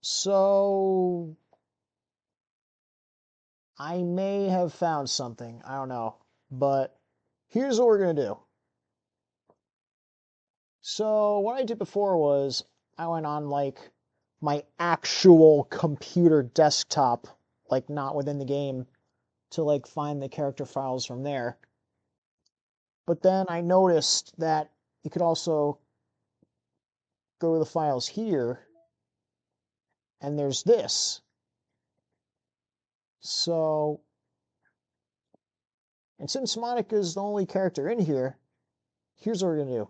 So I may have found something. I don't know. But here's what we're going to do. So what I did before was I went on like my actual computer desktop, like not within the game, to like find the character files from there. But then I noticed that you could also go to the files here, and there's this. So, and since Monica is the only character in here, here's what we're gonna do.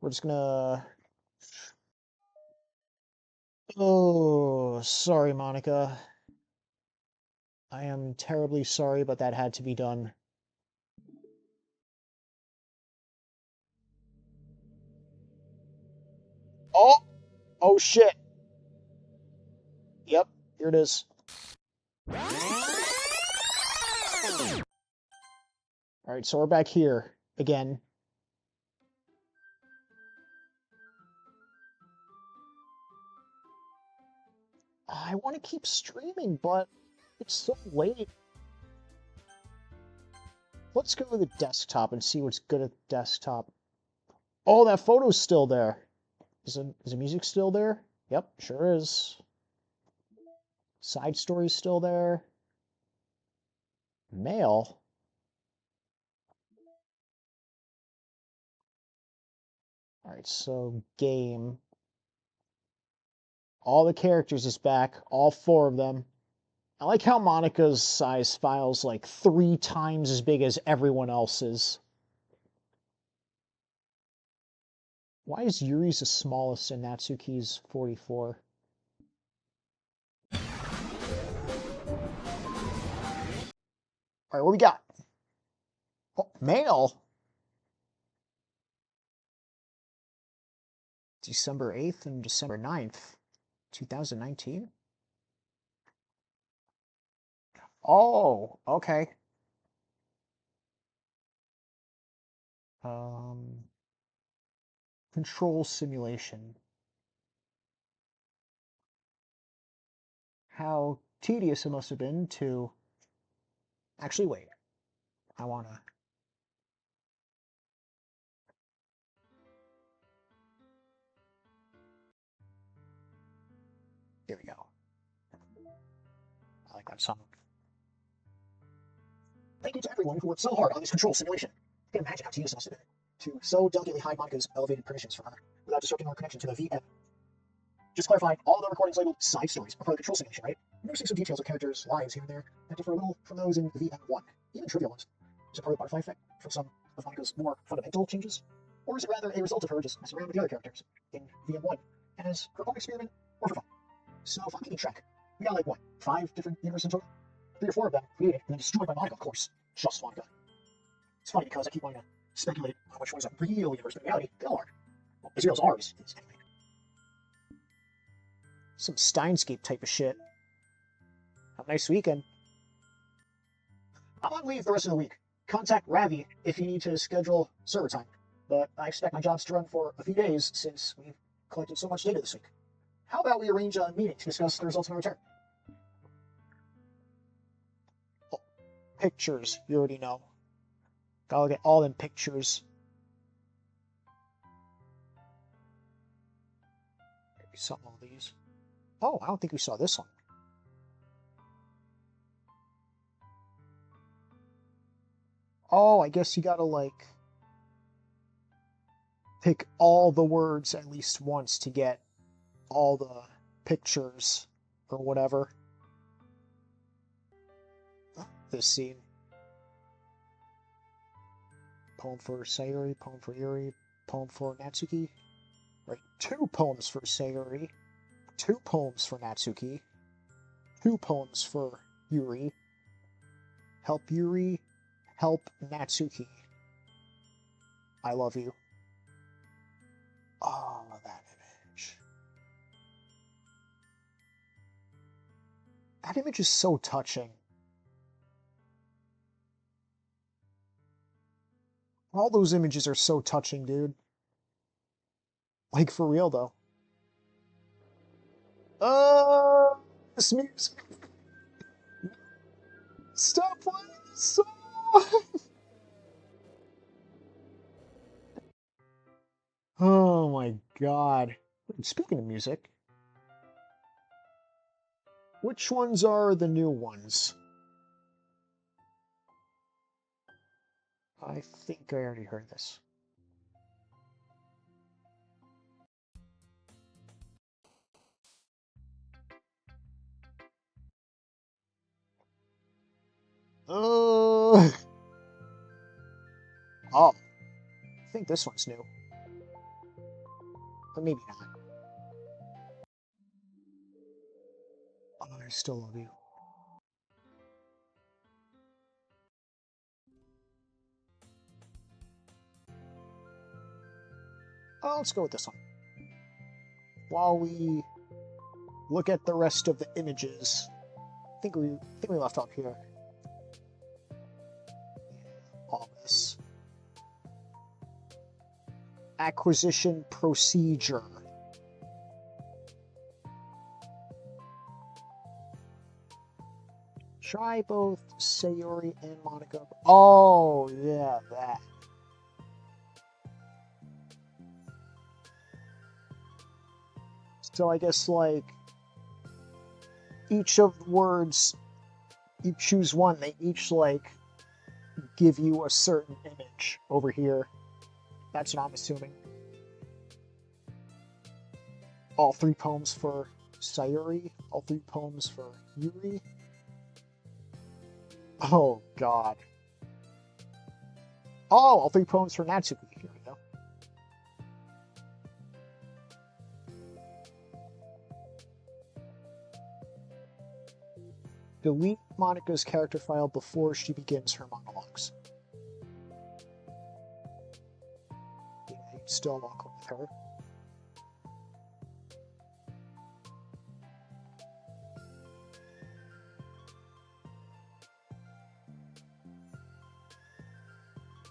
We're just gonna... Oh, sorry, Monica. I am terribly sorry, but that had to be done. Oh! Oh, shit! Yep, here it is. Alright, so we're back here again. I want to keep streaming, but it's so late. Let's go to the desktop and see what's good at the desktop. Oh, that photo's still there. Is the music still there? Yep, sure is. Side story's still there. Mail? Alright, so game. All the characters is back, all 4 of them. I like how Monica's size file's like 3 times as big as everyone else's. Why is Yuri's the smallest and Natsuki's 44? Alright, what we got? Oh, mail? December 8th and December 9th, 2019? Oh, okay. Control simulation. How tedious it must have been to... Actually, wait. I wanna... Here we go. I like that song. Thank you to everyone who worked so hard on this control simulation. I can't imagine how tedious it must have been to so delicately hide Monica's elevated permissions from her without disrupting our connection to the VM. Just clarifying, all the recordings labeled side stories are part of the control simulation, right? I'm noticing some details of characters' lives here and there that differ a little from those in VM1, even trivial ones. Is it part of the butterfly effect from some of Monica's more fundamental changes? Or is it rather a result of her just messing around with the other characters in VM1 as her own experiment or for fun? So if I'm keeping track, we got like what, 5 different universes in total? 3 or 4 of them created and then destroyed by Monica, of course. Just Monica. It's funny because I keep wanting to speculate on which one's a real universe, but in reality, they all are. Well, as real as ours is anyway. Some Steinscape type of shit. Have a nice weekend. I'm on leave the rest of the week. Contact Ravi if you need to schedule server time. But I expect my jobs to run for a few days since we've collected so much data this week. How about we arrange a meeting to discuss the results of my return? Oh, pictures, you already know. Gotta get all them pictures. We saw all these. Oh, I don't think we saw this one. Oh, I guess you gotta, like, pick all the words at least once to get all the pictures or whatever. This scene. Poem for Sayuri, poem for Yuri, poem for Natsuki. Right, 2 poems for Sayuri, 2 poems for Natsuki, 2 poems for Yuri. Help Yuri, help Natsuki. I love you. Oh, that image. That image is so touching. All those images are so touching, dude. Like, for real, though. this music. Stop playing this song. Oh my god. Speaking of music, which ones are the new ones? I think I already heard this. Oh, I think this one's new. Or maybe not. Oh, I still love you. Oh, let's go with this one. While we look at the rest of the images, I think we left off here. All this. Acquisition procedure. Try both Sayori and Monica. Oh, yeah, that. So I guess, like, each of the words, you choose one, they each, like, give you a certain image over here. That's what I'm assuming. All 3 poems for Sayori, all 3 poems for Yuri. Oh, God. Oh, all 3 poems for Natsuki. Here we go. Delete Monica's character file before she begins her monologues. Yeah, you still walk with her.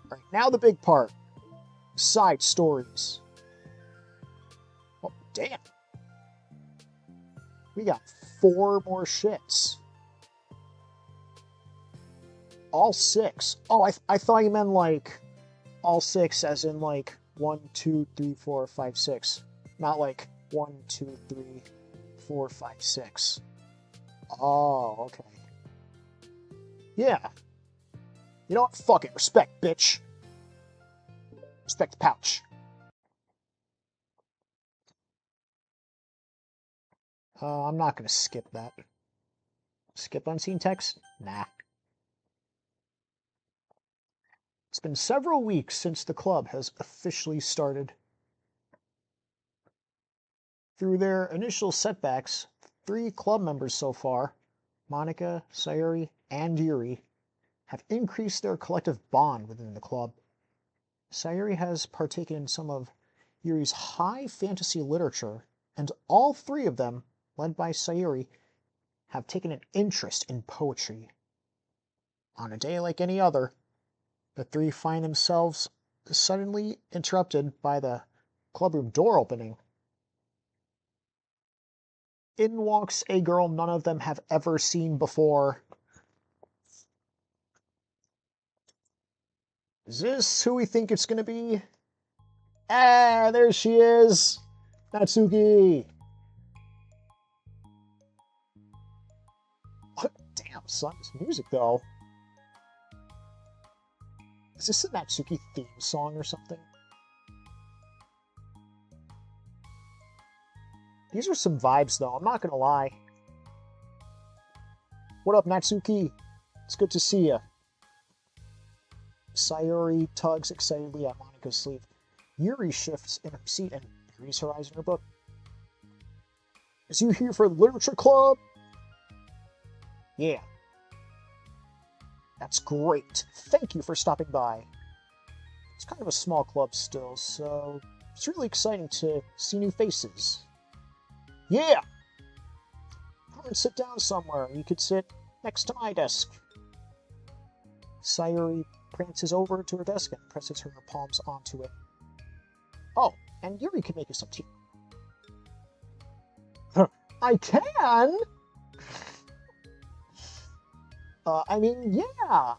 Alright, now the big part. Side stories. Oh, damn. We got 4 more shits. All 6. Oh, I thought you meant, like, all 6 as in, like, 1, 2, 3, 4, 5, 6. Not like 1, 2, 3, 4, 5, 6. Oh, okay. Yeah. You know what? Fuck it. Respect, bitch. Respect the pouch. I'm not gonna skip that. Skip unseen text? Nah. It's been several weeks since the club has officially started. Through their initial setbacks, 3 club members so far, Monica, Sayori, and Yuri, have increased their collective bond within the club. Sayori has partaken in some of Yuri's high fantasy literature, and all 3 of them, led by Sayori, have taken an interest in poetry. On a day like any other, the 3 find themselves suddenly interrupted by the clubroom door opening. In walks a girl none of them have ever seen before. Is this who we think it's gonna be? Ah, there she is! Natsuki! What? Damn, son, this music though. Is this a Natsuki theme song or something? These are some vibes though, I'm not gonna lie. What up, Natsuki? It's good to see ya. Sayori tugs excitedly at Monica's sleeve. Yuri shifts in her seat and buries her eyes in her book. Is you here for the literature club? Yeah. That's great. Thank you for stopping by. It's kind of a small club still, so it's really exciting to see new faces. Yeah! Come and sit down somewhere. You could sit next to my desk. Sayori prances over to her desk and presses her palms onto it. Oh, and Yuri can make you some tea. I can? I mean, yeah,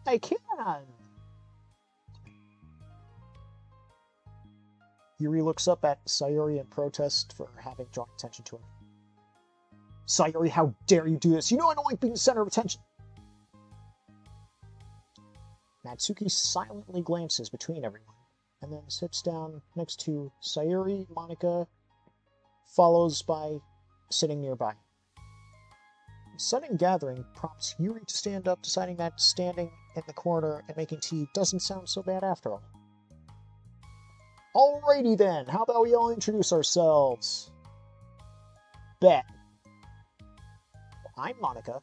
I can. Yuri looks up at Sayuri in protest for having drawn attention to him. Sayuri, how dare you do this? You know I don't like being the center of attention. Natsuki silently glances between everyone, and then sits down next to Sayuri, Monika, follows by sitting nearby. The sudden gathering prompts Yuri to stand up, deciding that standing in the corner and making tea doesn't sound so bad after all. Alrighty then, how about we all introduce ourselves? Bet. I'm Monika.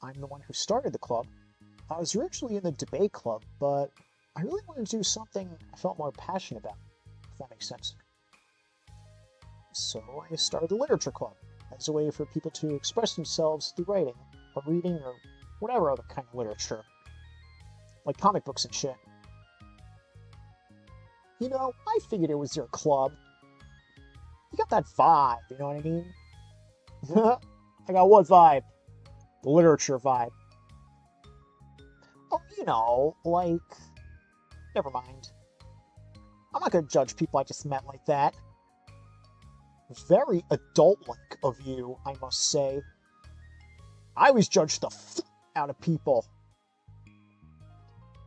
I'm the one who started the club. I was originally in the debate club, but I really wanted to do something I felt more passionate about, if that makes sense. So I started the literature club as a way for people to express themselves through writing, or reading, or whatever other kind of literature. Like comic books and shit. You know, I figured it was your club. You got that vibe, you know what I mean? I got what vibe? The literature vibe. Oh, you know, like... Never mind. I'm not gonna judge people I just met like that. Very adult-like of you, I must say. I always judge the out of people.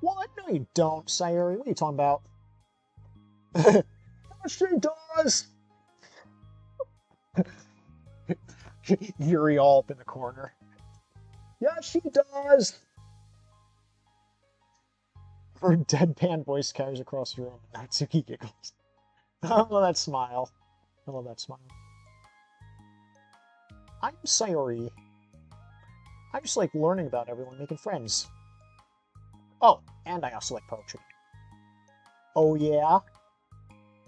What? No, you don't, Sayuri. What are you talking about? Yes, she does! Yuri all up in the corner. Yes, she does! Her deadpan voice carries across the room, and Natsuki giggles. I love that smile. I love that smile. I'm Sayori. I just like learning about everyone, making friends. Oh, and I also like poetry. Oh yeah?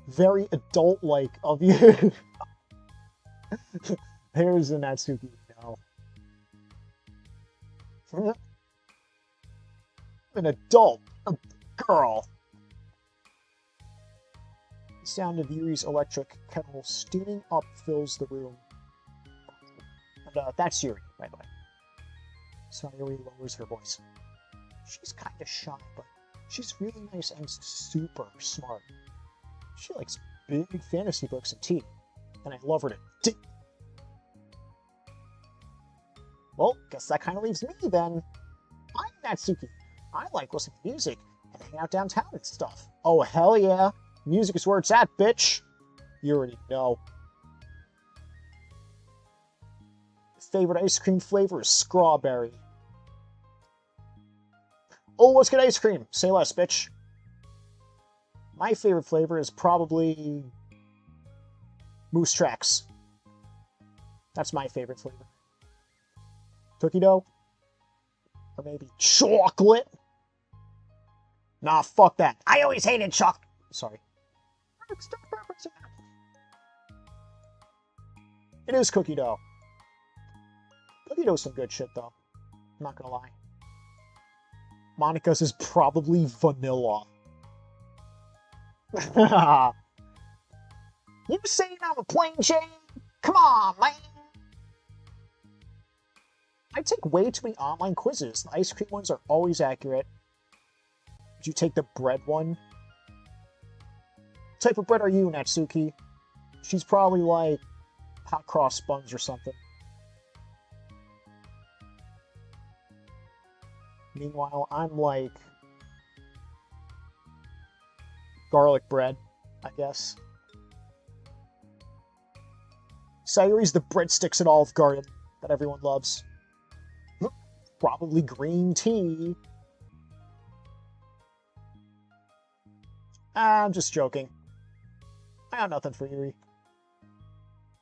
Very adult-like of you. There's a Natsuki now. An adult. A girl. The sound of Yuri's electric kettle steaming up fills the room. And that's Yuri, by the way. Sayuri lowers her voice. She's kind of shy, but she's really nice and super smart. She likes big fantasy books and tea, and I love her to tea. Well, guess that kind of leaves me then. I'm Natsuki. I like listening to music and hanging out downtown and stuff. Oh, hell yeah. Music is where it's at, bitch. You already know. Favorite ice cream flavor is strawberry. Oh, let's get ice cream. Say less, bitch. My favorite flavor is probably Moose Tracks. That's my favorite flavor. Cookie dough? Or maybe chocolate? Nah, fuck that. I always hated chocolate. Sorry. Stop referencing that. It is cookie dough. Cookie dough's some good shit, though. I'm not gonna lie. Monika's is probably vanilla. You saying I'm a plain Jane? Come on, man! I take way too many online quizzes. The ice cream ones are always accurate. Did you take the bread one? What type of bread are you, Natsuki? She's probably like hot cross buns or something. Meanwhile, I'm like garlic bread, I guess. Sayuri's the breadsticks at Olive Garden that everyone loves. Probably green tea. I'm just joking. I got nothing for Yuri.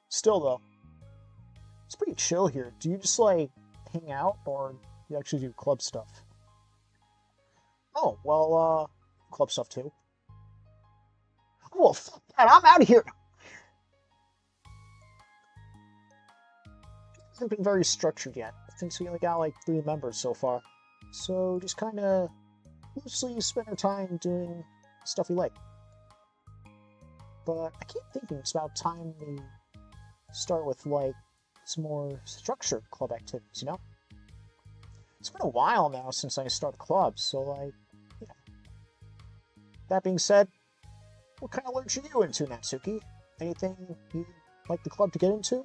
Still, though, it's pretty chill here. Do you just, like, hang out, or you actually do club stuff? Oh, well, club stuff, too. Oh, fuck that, I'm out of here! It hasn't been very structured yet, since we only got, like, 3 members so far. So, just kinda loosely spend our time doing stuff we like. But I keep thinking it's about time we start with, like, some more structured club activities, you know? It's been a while now since I started the club, so you know. That being said, what kind of literature are you into, Natsuki? Anything you'd like the club to get into?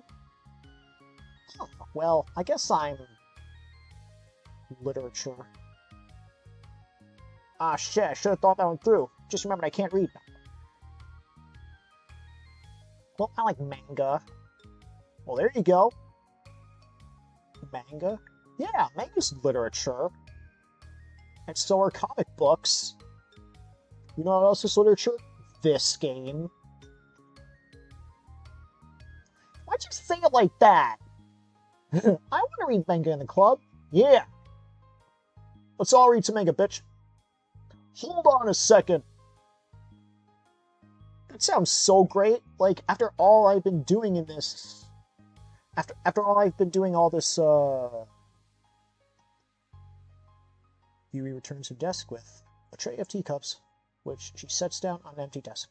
Oh, well, I guess I'm... literature. Ah, shit, I should have thought that one through. Just remembered I can't read now. Well, I like manga. Well, there you go. Manga? Yeah, manga's literature. And so are comic books. You know what else is literature? This game. Why'd you say it like that? I want to read manga in the club. Yeah. Let's all read some manga, bitch. Hold on a second. That sounds so great. Like, after all I've been doing in this... After all I've been doing all this, Yuri returns to the desk with a tray of teacups, which she sets down on an empty desk.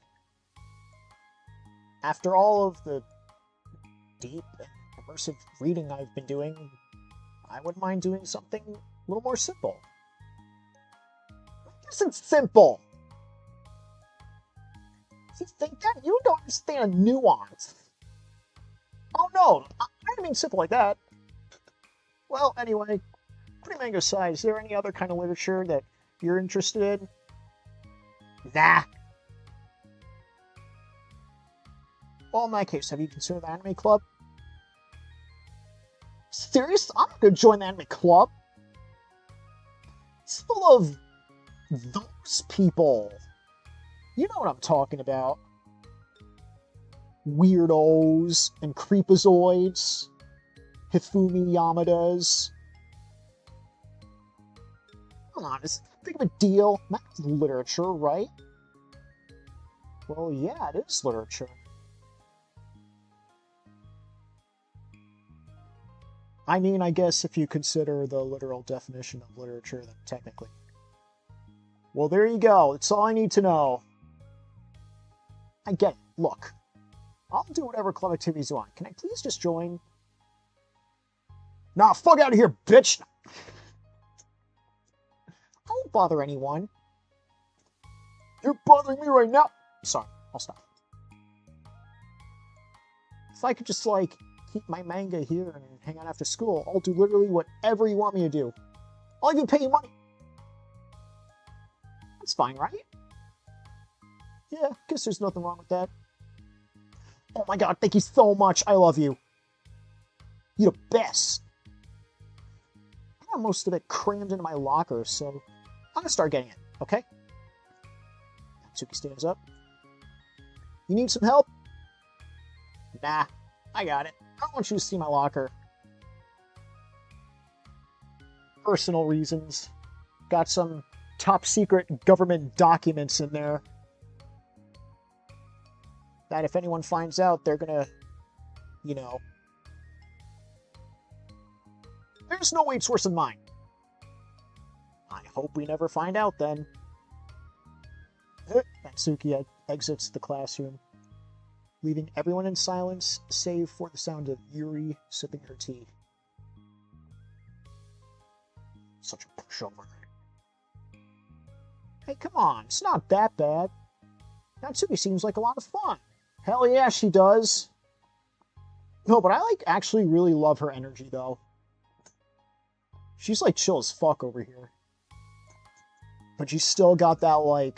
After all of the deep and immersive reading I've been doing, I wouldn't mind doing something a little more simple. This isn't simple! You think that? You don't understand nuance. Oh no, I didn't mean simple like that. Well, anyway, putting manga aside, is there any other kind of literature that you're interested in? Nah. Well, in that case, have you considered the anime club? Serious? I'm not gonna join the anime club. It's full of those people. You know what I'm talking about. Weirdos and creepazoids. Hifumi Yamadas. Come on, it's big of a deal. That's literature, right? Well, yeah, it is literature. I mean, I guess if you consider the literal definition of literature, then technically. Well, there you go. That's all I need to know. I get it. Look, I'll do whatever club activities you want. Can I please just join? Nah, fuck out of here, bitch! I won't bother anyone. You're bothering me right now! Sorry, I'll stop. If I could just, like, keep my manga here and hang out after school, I'll do literally whatever you want me to do. I'll even pay you money. That's fine, right? Yeah, guess there's nothing wrong with that. Oh my god, thank you so much. I love you. You're the best. I got most of it crammed into my locker, so I'm gonna start getting it, okay? Natsuki stands up. You need some help? Nah, I got it. I don't want you to see my locker. Personal reasons. Got some top secret government documents in there. That if anyone finds out, they're gonna, you know... There's no way it's worse than mine. I hope we never find out then. Natsuki exits the classroom, leaving everyone in silence, save for the sound of Yuri sipping her tea. Such a pushover. Hey, come on, it's not that bad. Natsuki seems like a lot of fun. Hell yeah, she does. No, but I, actually really love her energy, though. She's, chill as fuck over here. But she's still got that,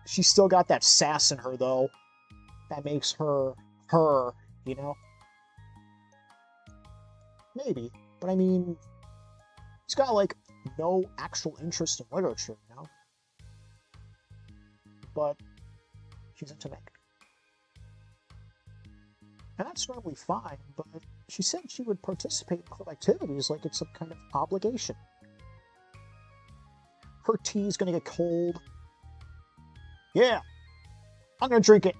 She's still got that sass in her, though. That makes her, you know? Maybe. But, I mean... She's got, no actual interest in literature, you know? But... she's into manga. And that's normally fine, but she said she would participate in club activities like it's some kind of obligation. Her tea's gonna get cold. Yeah, I'm gonna drink it.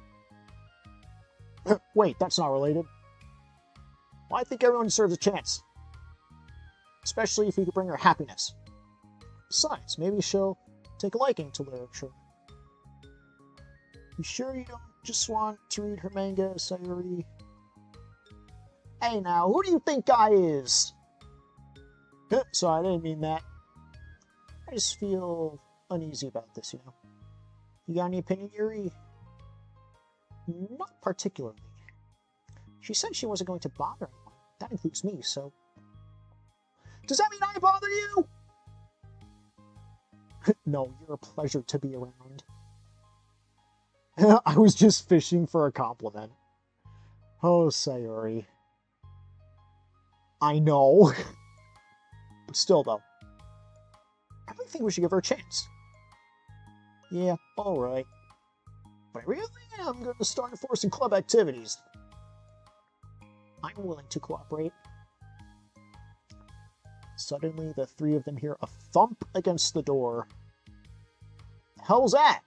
Wait, that's not related. Well, I think everyone deserves a chance. Especially if we could bring her happiness. Besides, maybe she'll take a liking to literature. You sure you don't just want to read her manga, Sayuri? Hey now, who do you think I is? Sorry, I didn't mean that. I just feel uneasy about this, you know. You got any opinion, Yuri? Not particularly. She said she wasn't going to bother anyone. That includes me, so... Does that mean I bother you? No, you're a pleasure to be around. I was just fishing for a compliment. Oh, Sayuri. I know. But still, though. I really think we should give her a chance. Yeah, alright. But I really am going to start enforcing club activities. I'm willing to cooperate. Suddenly, the three of them hear a thump against the door. The hell's that?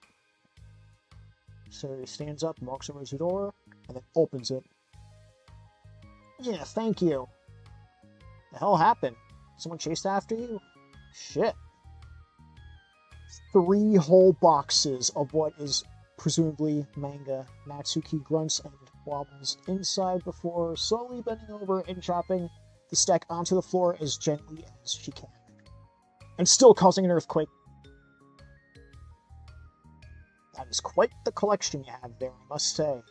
Sayuri stands up, walks over to the door, and then opens it. Yeah, thank you. The hell happened? Someone chased after you? Shit. 3 whole boxes of what is presumably manga. Natsuki grunts and wobbles inside before slowly bending over and dropping the stack onto the floor as gently as she can. And still causing an earthquake. That is quite the collection you have there, I must say.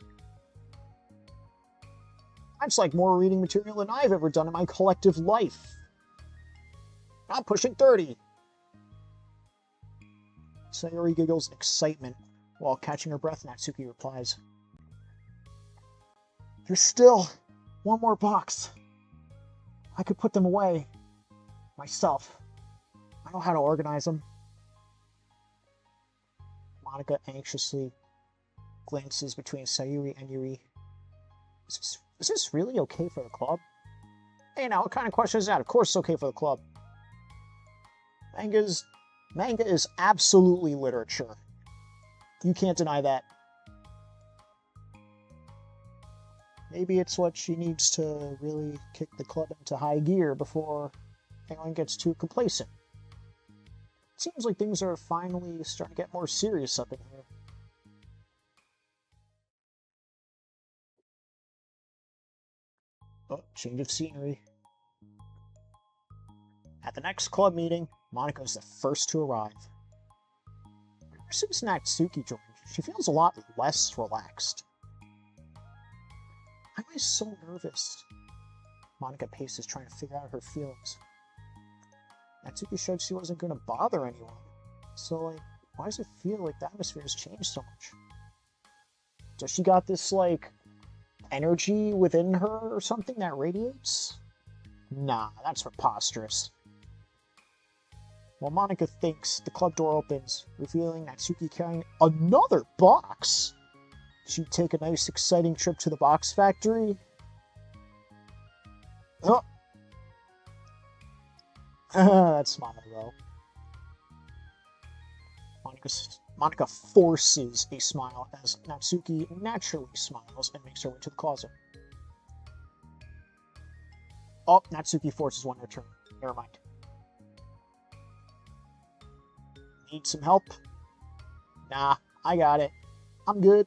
That's like more reading material than I've ever done in my collective life. I'm pushing 30. Sayuri giggles in excitement. While catching her breath, Natsuki replies, There's still one more box. I could put them away. Myself. I know how to organize them. Monika anxiously glances between Sayuri and Yuri. Is this really okay for the club? Hey, now, what kind of question is that? Of course it's okay for the club. Manga is absolutely literature. You can't deny that. Maybe it's what she needs to really kick the club into high gear before anyone gets too complacent. Seems like things are finally starting to get more serious up in here. Oh, change of scenery. At the next club meeting, Monika is the first to arrive. Ever since Natsuki joined, she feels a lot less relaxed. Why am I so nervous? Monika paces, trying to figure out her feelings. Natsuki said she wasn't going to bother anyone. So, why does it feel like the atmosphere has changed so much? Does she got this, energy within her or something that radiates? Nah, that's preposterous. While Monika thinks, the club door opens, revealing Natsuki carrying another box. She'd take a nice, exciting trip to the box factory. Oh! That smile, though. Monika forces a smile as Natsuki naturally smiles and makes her way to the closet. Oh, Natsuki forces one in return. Never mind. Need some help? Nah, I got it. I'm good.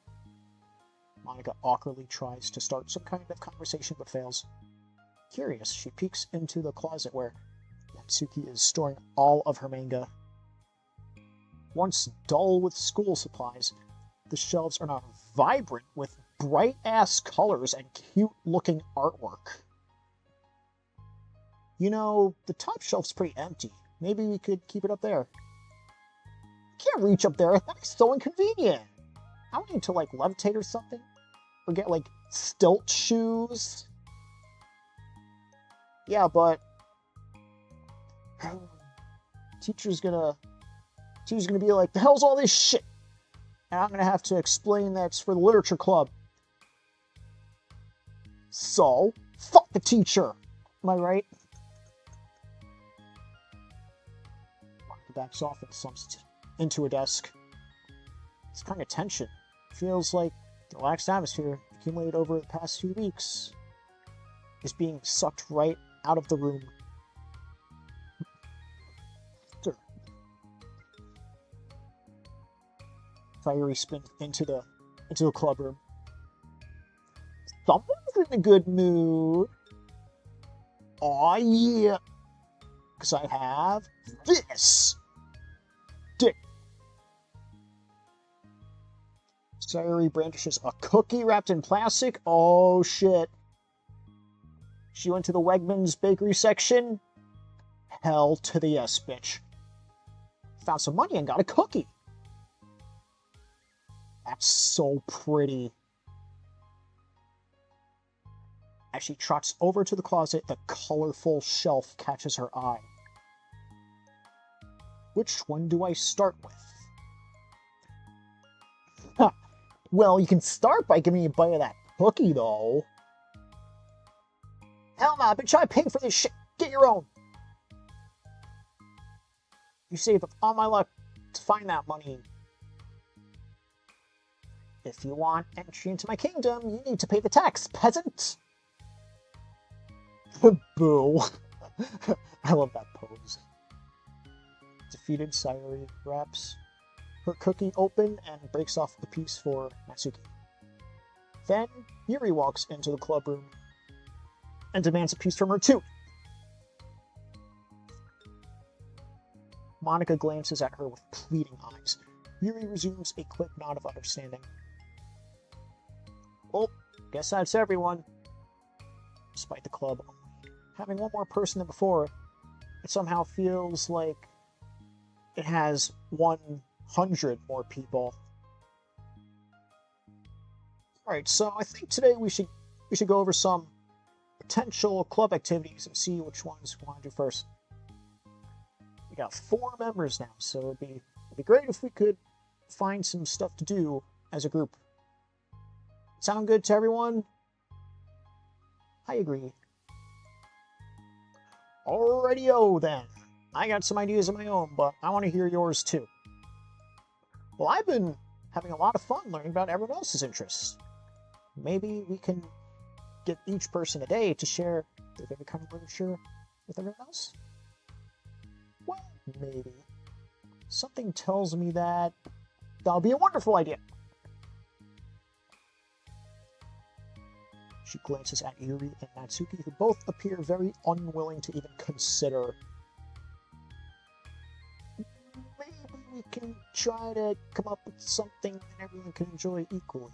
Monika awkwardly tries to start some kind of conversation but fails. Curious, she peeks into the closet where Natsuki is storing all of her manga. Once dull with school supplies, the shelves are now vibrant with bright-ass colors and cute-looking artwork. You know, the top shelf's pretty empty. Maybe we could keep it up there. Can't reach up there. That's so inconvenient. I would need to, levitate or something. Or get, stilt shoes. Yeah, but... Teacher's gonna be like, the hell's all this shit? And I'm gonna have to explain that's for the literature club. So, fuck the teacher. Am I right? Monika backs off and slumps into her desk. This kind of tension feels like the relaxed atmosphere accumulated over the past few weeks is being sucked right out of the room. Sayuri spins into the club room. Someone's in a good mood. Aw, yeah. because I have this. Dick. Sayuri brandishes a cookie wrapped in plastic. Oh, shit. She went to the Wegmans bakery section. Hell to the yes, bitch. Found some money and got a cookie. That's so pretty. As she trots over to the closet, the colorful shelf catches her eye. Which one do I start with? Huh. Well, you can start by giving me a bite of that cookie, though. Hell no, I've been trying to pay for this shit. Get your own. You saved up all my luck to find that money. If you want entry into my kingdom, you need to pay the tax, peasant. Boo. I love that pose. Defeated, Sayuri wraps her cookie open and breaks off a piece for Natsuki. Then, Yuri walks into the club room and demands a piece from her too. Monica glances at her with pleading eyes. Yuri resumes a quick nod of understanding. Well, guess that's everyone. Despite the club only having one more person than before, it somehow feels like it has 100 more people. Alright, so I think today we should go over some potential club activities and see which ones we want to do first. We got 4 members now, so it'd be great if we could find some stuff to do as a group. Sound good to everyone? I agree. Alrighty-o then. I got some ideas of my own, but I want to hear yours too. Well, I've been having a lot of fun learning about everyone else's interests. Maybe we can get each person a day to share their favorite kind of literature with everyone else? Well, maybe. Something tells me that that'll be a wonderful idea. She glances at Yuri and Natsuki, who both appear very unwilling to even consider. Maybe we can try to come up with something that everyone can enjoy equally.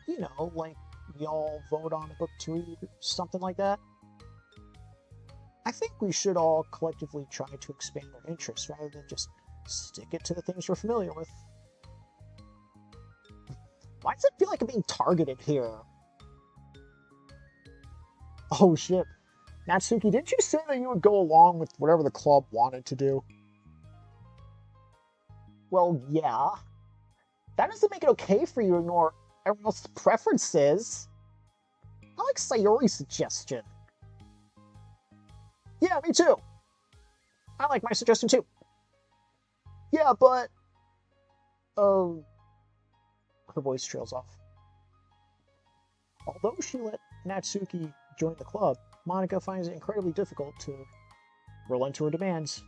You know, like we all vote on a book to read, or something like that. I think we should all collectively try to expand our interests rather than just stick it to the things we're familiar with. Why does it feel like I'm being targeted here? Oh shit. Natsuki, didn't you say that you would go along with whatever the club wanted to do? Well, yeah. That doesn't make it okay for you to ignore everyone else's preferences. I like Sayori's suggestion. Yeah, me too. I like my suggestion too. Yeah, but... Oh... Her voice trails off. Although she let Natsuki join the club, Monica finds it incredibly difficult to relent to her demands.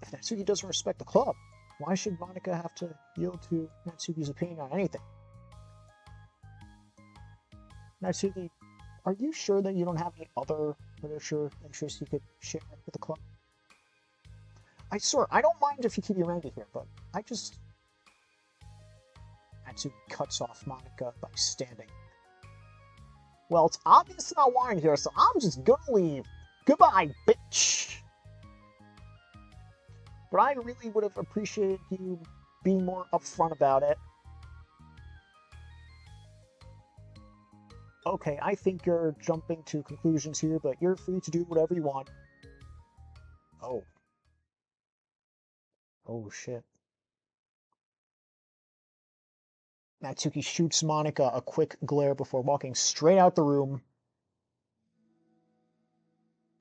If Natsuki doesn't respect the club, why should Monica have to yield to Natsuki's opinion on anything? Natsuki, are you sure that you don't have any other literature interests you could share with the club? I swear, I don't mind if you keep your manga here, but I just... Natsuki cuts off Monica by standing. Well, it's obvious I'm not wanting here, so I'm just gonna leave. Goodbye, bitch! But I really would have appreciated you being more upfront about it. Okay, I think you're jumping to conclusions here, but you're free to do whatever you want. Oh. Oh, shit. Natsuki shoots Monica a quick glare before walking straight out the room.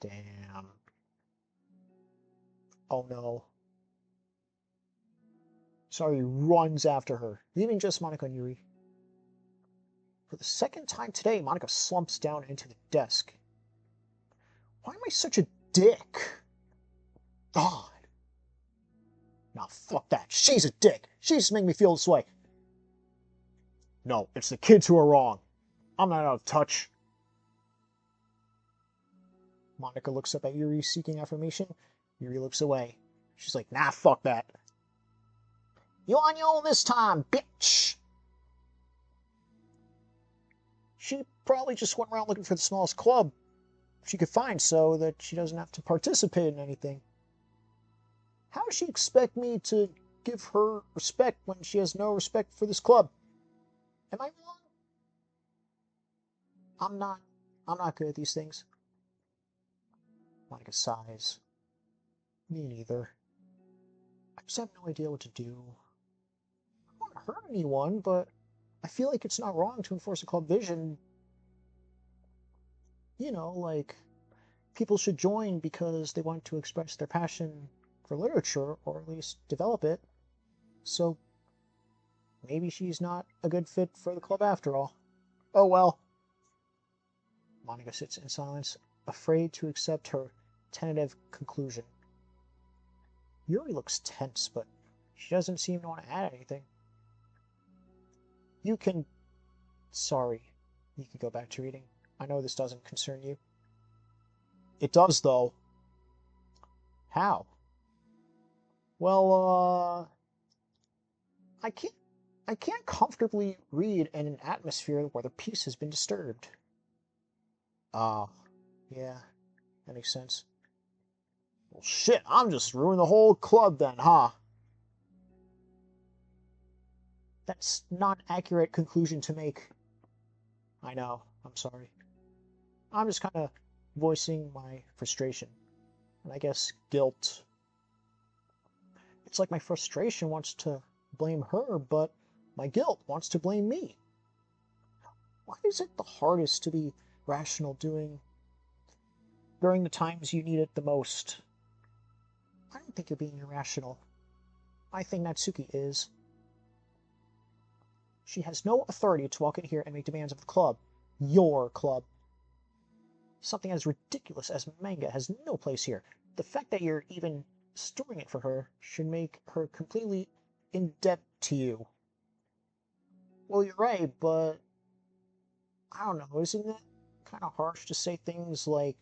Damn. Oh no. Sayuri runs after her, leaving just Monica and Yuri. For the second time today, Monica slumps down into the desk. Why am I such a dick? God. Nah, fuck that. She's a dick. She's just making me feel this way. No, it's the kids who are wrong. I'm not out of touch. Monica looks up at Yuri, seeking affirmation. Yuri looks away. She's like, nah, fuck that. You on your own this time, bitch! She probably just went around looking for the smallest club she could find so that she doesn't have to participate in anything. How does she expect me to give her respect when she has no respect for this club? Am I wrong? I'm not good at these things. Monica sighs. Me neither. I just have no idea what to do. I don't want to hurt anyone, but I feel like it's not wrong to enforce a club vision. You know, like, people should join because they want to express their passion for literature, or at least develop it. So, maybe she's not a good fit for the club after all. Oh well. Monica sits in silence, afraid to accept her tentative conclusion. Yuri looks tense, but she doesn't seem to want to add anything. You can... Sorry. You can go back to reading. I know this doesn't concern you. It does, though. How? Well, I can't comfortably read in an atmosphere where the peace has been disturbed. Oh, yeah, that makes sense. Well, shit, I'm just ruining the whole club then, huh? That's not an accurate conclusion to make. I know, I'm sorry. I'm just kind of voicing my frustration. And I guess guilt. It's like my frustration wants to blame her, but my guilt wants to blame me. Why is it the hardest to be rational during the times you need it the most? I don't think you're being irrational. I think Natsuki is. She has no authority to walk in here and make demands of the club. Your club. Something as ridiculous as manga has no place here. The fact that you're even storing it for her should make her completely in debt to you. Well, you're right, but I don't know, isn't it kind of harsh to say things like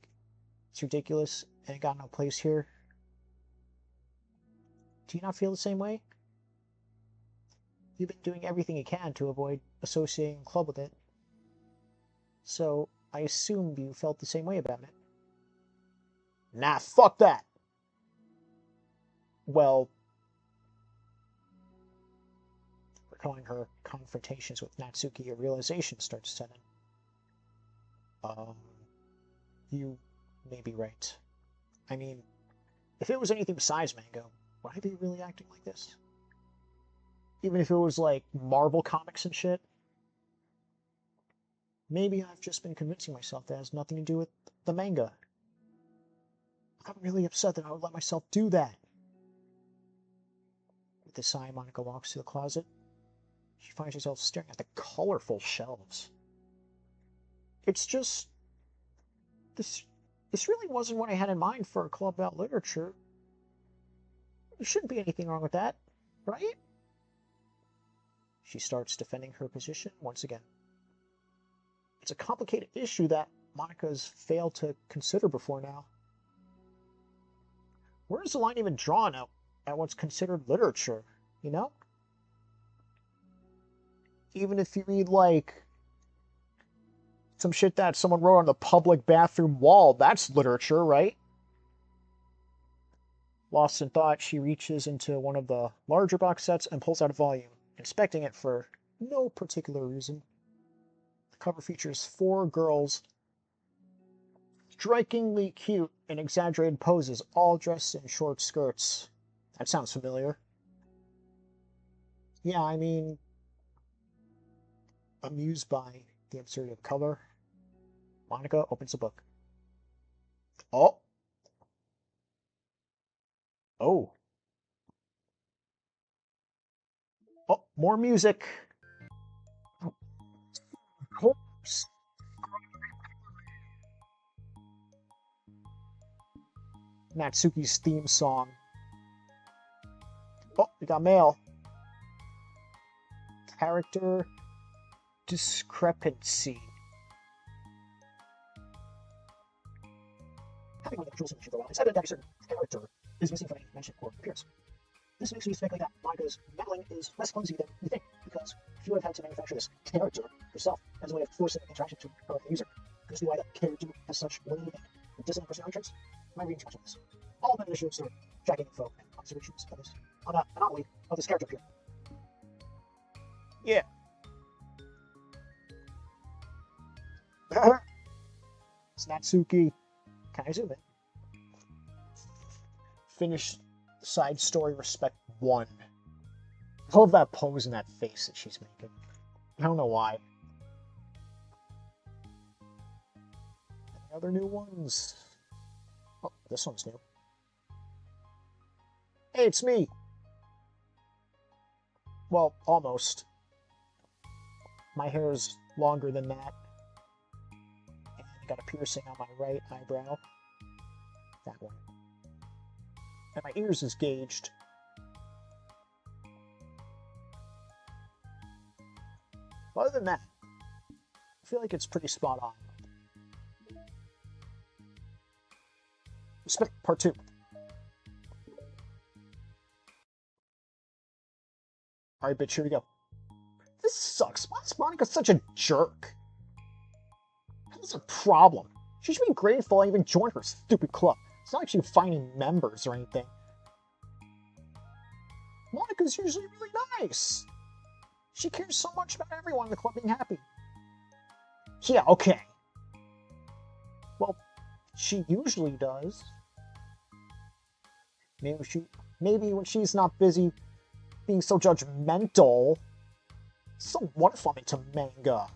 it's ridiculous and it got no place here? Do you not feel the same way? You've been doing everything you can to avoid associating club with it. So, I assume you felt the same way about it. Nah, fuck that! Well, recalling her confrontations with Natsuki, a realization starts to set in. You may be right. I mean, if it was anything besides manga, would I be really acting like this? Even if it was like Marvel comics and shit? Maybe I've just been convincing myself that it has nothing to do with the manga. I'm really upset that I would let myself do that. With a sigh, Monica walks to the closet. She finds herself staring at the colorful shelves. It's just... This really wasn't what I had in mind for a club about literature. There shouldn't be anything wrong with that, right? She starts defending her position once again. It's a complicated issue that Monica's failed to consider before now. Where is the line even drawn at what's considered literature, you know? Even if you read, like, some shit that someone wrote on the public bathroom wall, that's literature, right? Lost in thought, she reaches into one of the larger box sets and pulls out a volume, inspecting it for no particular reason. The cover features 4 girls, strikingly cute in exaggerated poses, all dressed in short skirts. That sounds familiar. Yeah, I mean, amused by the absurdity of color, Monica opens a book. Oh. Oh. Oh, more music. Corpse. Natsuki's theme song. Oh, we got mail. Character discrepancy. Having run the control simulation for a while, it's evident that a certain character is missing from any mention or appearance. This makes me speculate that Monika's meddling is less clumsy than you think, because she would have had to manufacture this character herself as a way of forcing interaction to her user. Could this be why the character has such limited and dissonant personality traits? Am I reading too much on this? All of them initially start tracking info and observations of this anomaly of this character here. Yeah. It's Natsuki. Can I zoom in? Finish side story respect 1. I love that pose and that face that she's making. I don't know why. Any other new ones? Oh, this one's new. Hey, it's me. Well, almost. My hair is longer than that. And I got a piercing on my right eyebrow. That one. And my ears is gauged. But other than that, I feel like it's pretty spot on. Respect part 2. Alright, bitch, here we go. This sucks. Why is Monika such a jerk? That's a problem. She should be grateful I even joined her stupid club. It's not like she's finding members or anything. Monika's usually really nice. She cares so much about everyone in the club being happy. Yeah, okay. Well, she usually does. Maybe when she's not busy being so judgmental. It's so wonderful I'm into manga.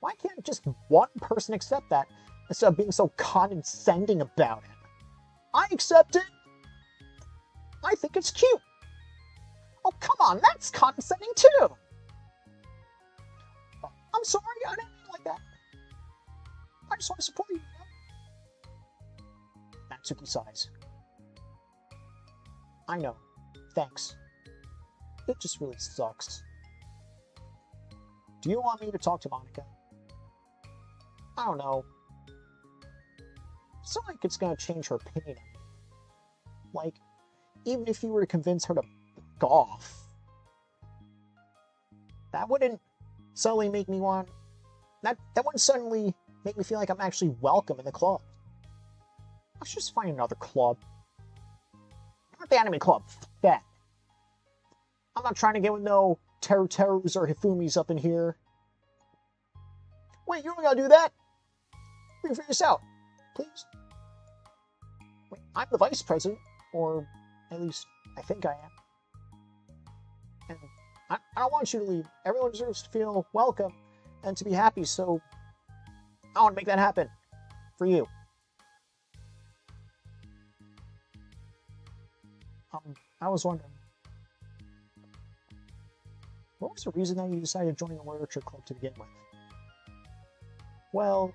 Why can't just one person accept that instead of being so condescending about it? I accept it. I think it's cute. Oh, come on, that's condescending too. I'm sorry, I didn't mean it like that. I just want to support you. Natsuki sighs. I know. Thanks. It just really sucks. Do you want me to talk to Monika? I don't know. It's not like it's gonna change her opinion on me. Like, even if you were to convince her to back off, that wouldn't suddenly make me want... That wouldn't suddenly make me feel like I'm actually welcome in the club. Let's just find another club. Not the anime club. That. I'm not trying to get with no Teru-Terus or Hifumis up in here. Wait, you don't gotta do that. We can figure this out. Please. Wait, I'm the vice president. Or, at least, I think I am. And I don't want you to leave. Everyone deserves to feel welcome and to be happy, so I want to make that happen. For you. I was wondering, what was the reason that you decided to join the literature club to begin with? Well,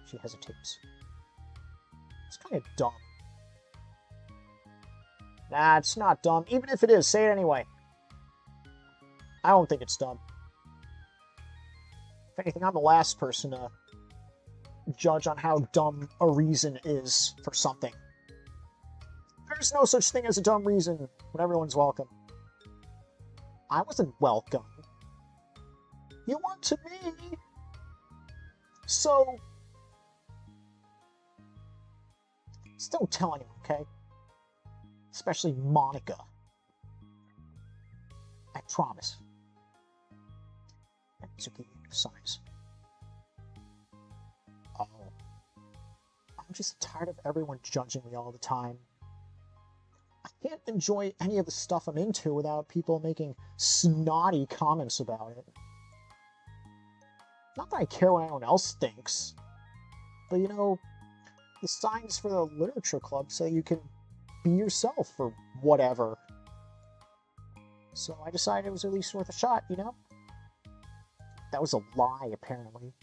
she hesitates. It's kind of dumb. Nah, it's not dumb. Even if it is, say it anyway. I don't think it's dumb. If anything, I'm the last person to judge on how dumb a reason is for something. There's no such thing as a dumb reason when everyone's welcome. I wasn't welcome. You weren't to me. So, just don't tell anyone, okay? Especially Monika. I promise. And Natsuki sighs. Oh. I'm just tired of everyone judging me all the time. I can't enjoy any of the stuff I'm into without people making snotty comments about it. Not that I care what anyone else thinks, but you know, the signs for the literature club say you can be yourself or whatever. So I decided it was at least worth a shot, you know? That was a lie, apparently.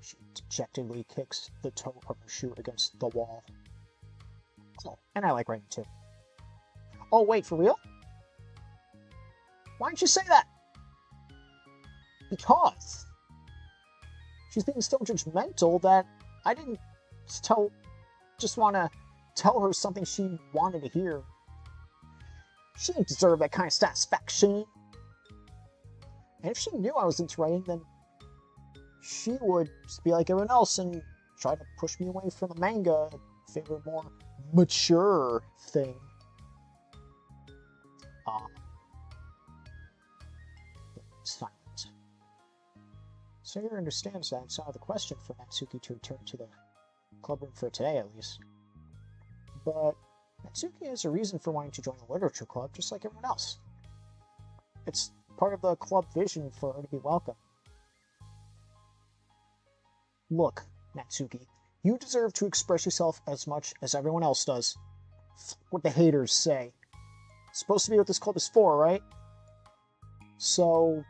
She dejectedly kicks the toe of her shoe against the wall. Oh, and I like writing too. Oh, wait, for real? Why didn't you say that? Because She's being so judgmental that I didn't just want to tell her something she wanted to hear. She didn't deserve that kind of satisfaction. And if she knew I was into writing, then she would just be like everyone else and try to push me away from the manga in favor of a more mature thing. Silent. Sayer understands that it's out of the question for Natsuki to return to the clubroom for today, at least. But Natsuki has a reason for wanting to join the literature club, just like everyone else. It's part of the club vision for her to be welcome. Look, Natsuki, you deserve to express yourself as much as everyone else does. What the haters say. It's supposed to be what this club is for, right? So,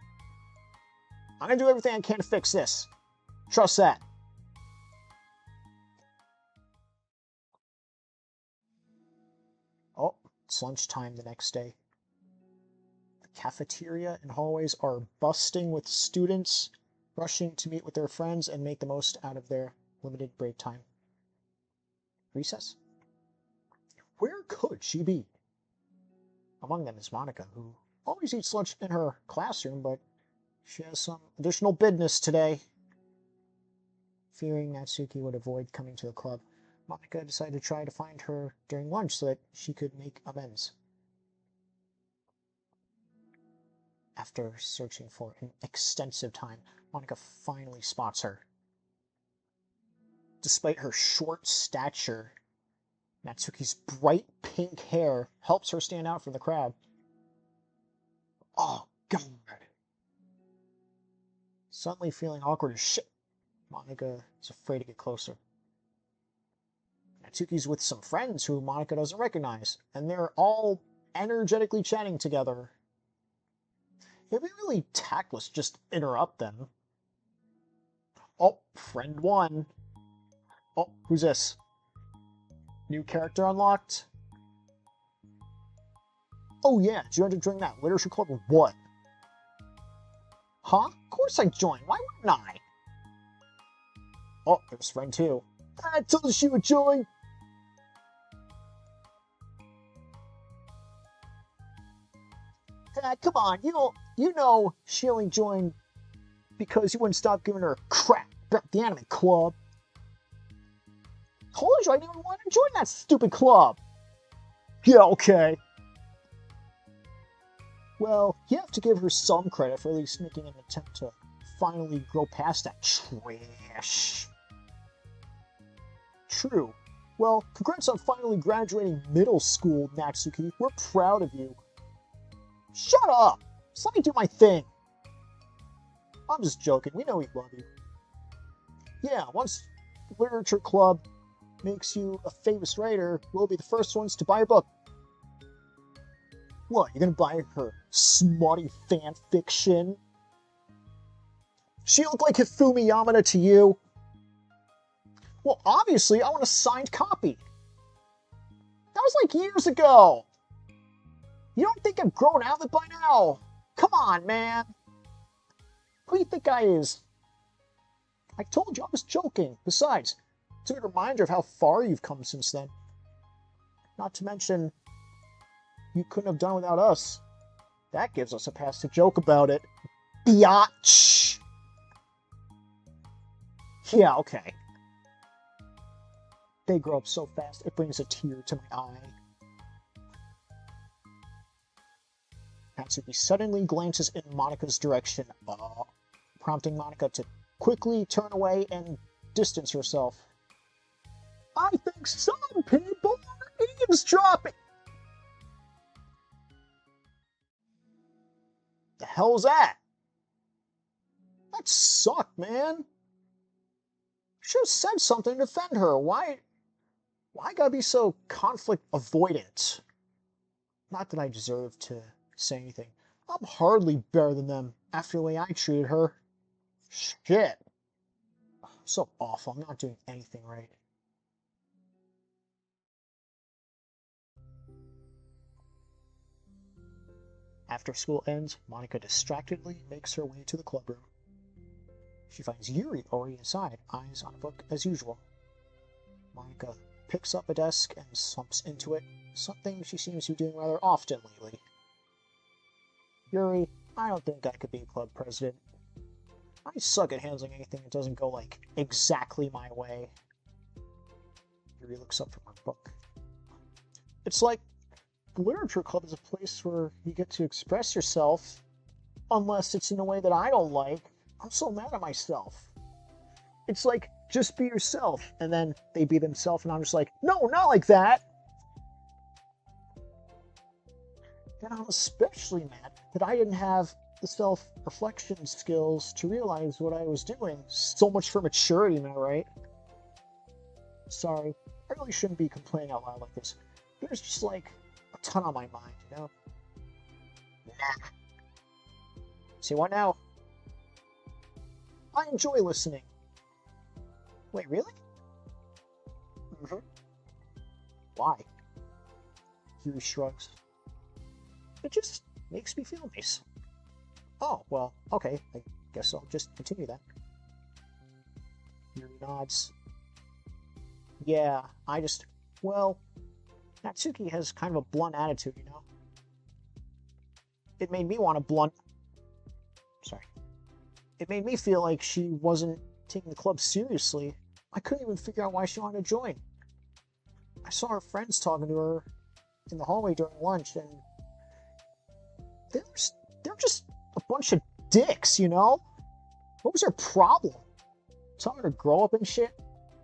I'm gonna do everything I can to fix this. Trust that. Oh, it's lunchtime the next day. The cafeteria and hallways are busting with students rushing to meet with their friends and make the most out of their limited break time. Recess? Where could she be? Among them is Monica, who always eats lunch in her classroom, but she has some additional business today. Fearing Natsuki would avoid coming to the club, Monica decided to try to find her during lunch so that she could make amends. After searching for an extensive time, Monica finally spots her. Despite her short stature, Natsuki's bright pink hair helps her stand out from the crowd. Oh, God. Suddenly feeling awkward as shit, Monica is afraid to get closer. Natsuki's with some friends who Monica doesn't recognize, and they're all energetically chatting together. It'd be really tactless to just interrupt them. Oh, friend one. Oh, who's this? New character unlocked? Oh yeah, did you enter during that literature club or what? Huh? Of course I joined. Why wouldn't I? Oh, there's friend two. I told her she would join. Come on, you know she only joined because you wouldn't stop giving her crap about the anime club. Told you I didn't even want to join that stupid club. Yeah, okay. Well, you have to give her some credit for at least making an attempt to finally grow past that trash. True. Well, congrats on finally graduating middle school, Natsuki. We're proud of you. Shut up! Just let me do my thing. I'm just joking. We know we love you. Yeah, once the literature club makes you a famous writer, we'll be the first ones to buy your book. What, you're gonna buy her smutty fan fiction? She look like Hifumi Yamada to you? Well, obviously, I want a signed copy. That was like years ago. You don't think I've grown out of it by now? Come on, man. Who do you think I is? I told you I was joking. Besides, it's a good reminder of how far you've come since then. Not to mention, you couldn't have done without us. That gives us a pass to joke about it. Biatch! Yeah, okay. They grow up so fast, it brings a tear to my eye. Natsuki suddenly glances in Monika's direction, prompting Monica to quickly turn away and distance herself. I think some people are eavesdropping! The hell's that? That sucked, man. Should have said something to defend her. Why gotta be so conflict avoidant? Not that I deserve to say anything. I'm hardly better than them after the way I treated her. Shit. So awful. I'm not doing anything right. After school ends, Monica distractedly makes her way to the clubroom. She finds Yuri already inside, eyes on a book as usual. Monica picks up a desk and slumps into it, something she seems to be doing rather often lately. Yuri, I don't think I could be club president. I suck at handling anything that doesn't go, like, exactly my way. Yuri looks up from her book. It's like the literature club is a place where you get to express yourself, unless it's in a way that I don't like. I'm so mad at myself. It's like, just be yourself, and then they be themselves, and I'm just like, no, not like that! And I'm especially mad that I didn't have the self-reflection skills to realize what I was doing. So much for maturity, am I right? Sorry, I really shouldn't be complaining out loud like this. There's just, like, a ton on my mind, you know? Nah. See what now? I enjoy listening. Wait, really? Mm-hmm. Why? Yuri shrugs. It just makes me feel nice. Oh, well, okay. I guess I'll just continue that. Yuri nods. Yeah, well, Natsuki has kind of a blunt attitude, you know? It made me want to It made me feel like she wasn't taking the club seriously. I couldn't even figure out why she wanted to join. I saw her friends talking to her in the hallway during lunch, and they're just a bunch of dicks, you know? What was her problem? Telling her to grow up and shit?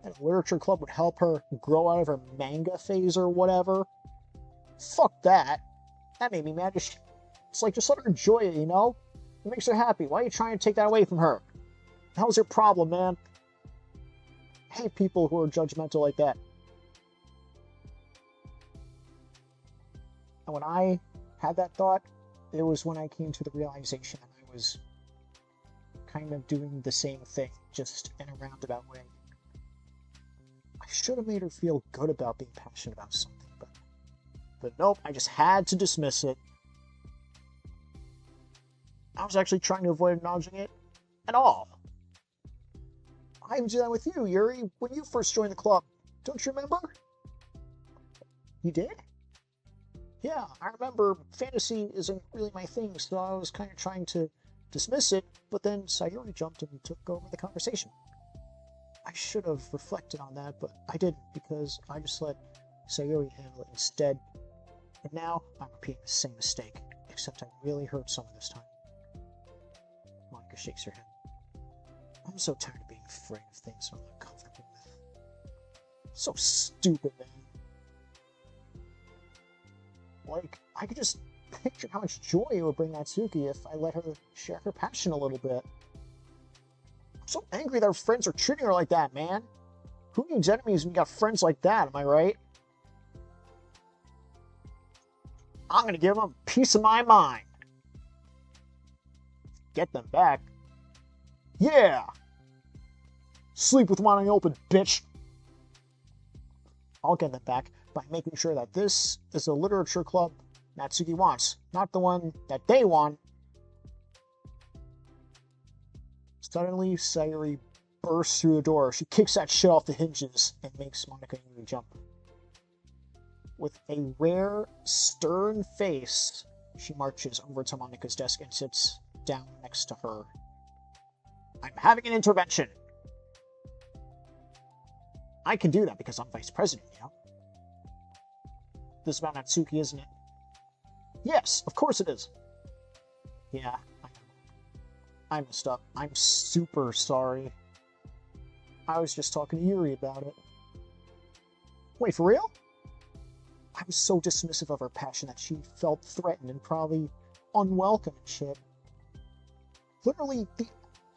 And a literature club would help her grow out of her manga phase or whatever? Fuck that. That made me mad as shit. It's like, just let her enjoy it, you know? It makes her happy. Why are you trying to take that away from her? The hell's your problem, man? I hate people who are judgmental like that. And when I had that thought, it was when I came to the realization that I was kind of doing the same thing, just in a roundabout way. I should have made her feel good about being passionate about something, but nope, I just had to dismiss it. I was actually trying to avoid acknowledging it at all. I even did that with you, Yuri, when you first joined the club. Don't you remember? You did? Yeah, I remember fantasy isn't really my thing, so I was kind of trying to dismiss it, but then Sayori jumped and took over the conversation. I should have reflected on that, but I didn't, because I just let Sayori handle it instead. And now I'm repeating the same mistake, except I really hurt someone this time. Monica shakes her head. I'm so tired of being afraid of things I'm not comfortable with. So stupid, man. Like, I could just picture how much joy it would bring Natsuki if I let her share her passion a little bit. I'm so angry that her friends are treating her like that, man. Who needs enemies when you got friends like that, am I right? I'm gonna give them a piece of my mind. Get them back. Yeah! Sleep with one eye open, bitch! I'll get them back by making sure that this is a literature club Natsuki wants, not the one that they want. Suddenly, Sayori bursts through the door. She kicks that shit off the hinges and makes Monica and Yuri jump. With a rare, stern face, she marches over to Monica's desk and sits down next to her. I'm having an intervention. I can do that because I'm vice president, you know? This is about Natsuki, isn't it? Yes, of course it is. Yeah, I know. I messed up. I'm super sorry. I was just talking to Yuri about it. Wait, for real? I was so dismissive of her passion that she felt threatened and probably unwelcome and shit. Literally the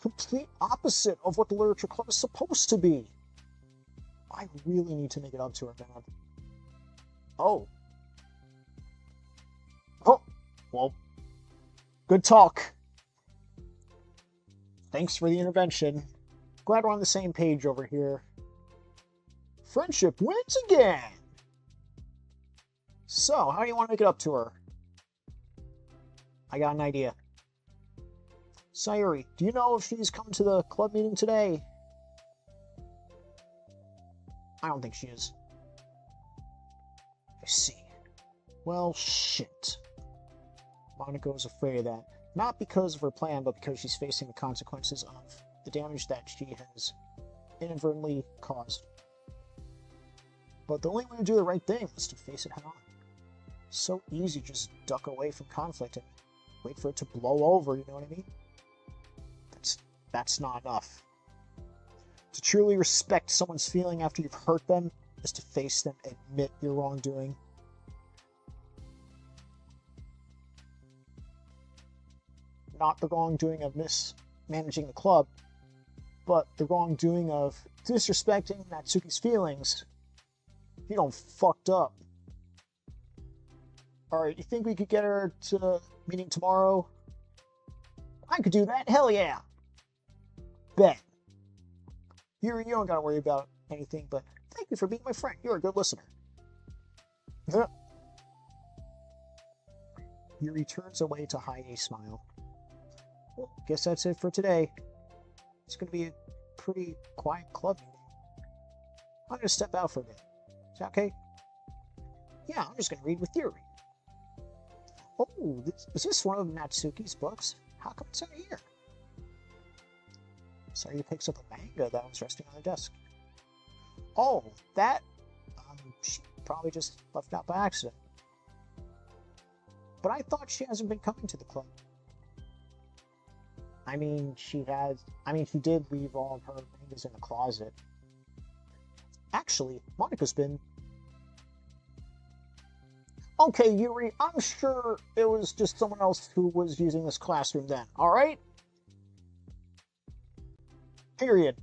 complete opposite of what the literature club is supposed to be. I really need to make it up to her, man. Oh. Oh, well, good talk. Thanks for the intervention. Glad we're on the same page over here. Friendship wins again! So, how do you want to make it up to her? I got an idea. Sayuri, do you know if she's come to the club meeting today? I don't think she is. I see. Well, shit. Monica was afraid of that. Not because of her plan, but because she's facing the consequences of the damage that she has inadvertently caused. But the only way to do the right thing was to face it head on. So easy to just duck away from conflict and wait for it to blow over, you know what I mean? That's not enough. To truly respect someone's feeling after you've hurt them is to face them, admit your wrongdoing. Not the wrongdoing of mismanaging the club, but the wrongdoing of disrespecting Natsuki's feelings. You don't fucked up. Alright, you think we could get her to the meeting tomorrow? I could do that, hell yeah! Bet. You don't gotta worry about anything, but thank you for being my friend. You're a good listener. Yuri turns away to hide a smile. Well, guess that's it for today. It's gonna be a pretty quiet club meeting. I'm gonna step out for a bit. Is that okay? Yeah, I'm just gonna read with Yuri. Oh, is this one of Natsuki's books? How come it's out here? Sayuri picks up a manga that was resting on the desk. Oh, that? She probably just left out by accident. But I thought she hasn't been coming to the club. She did leave all of her mangas in the closet. Actually, Monica's been... Okay, Yuri, I'm sure it was just someone else who was using this classroom then, alright? Period.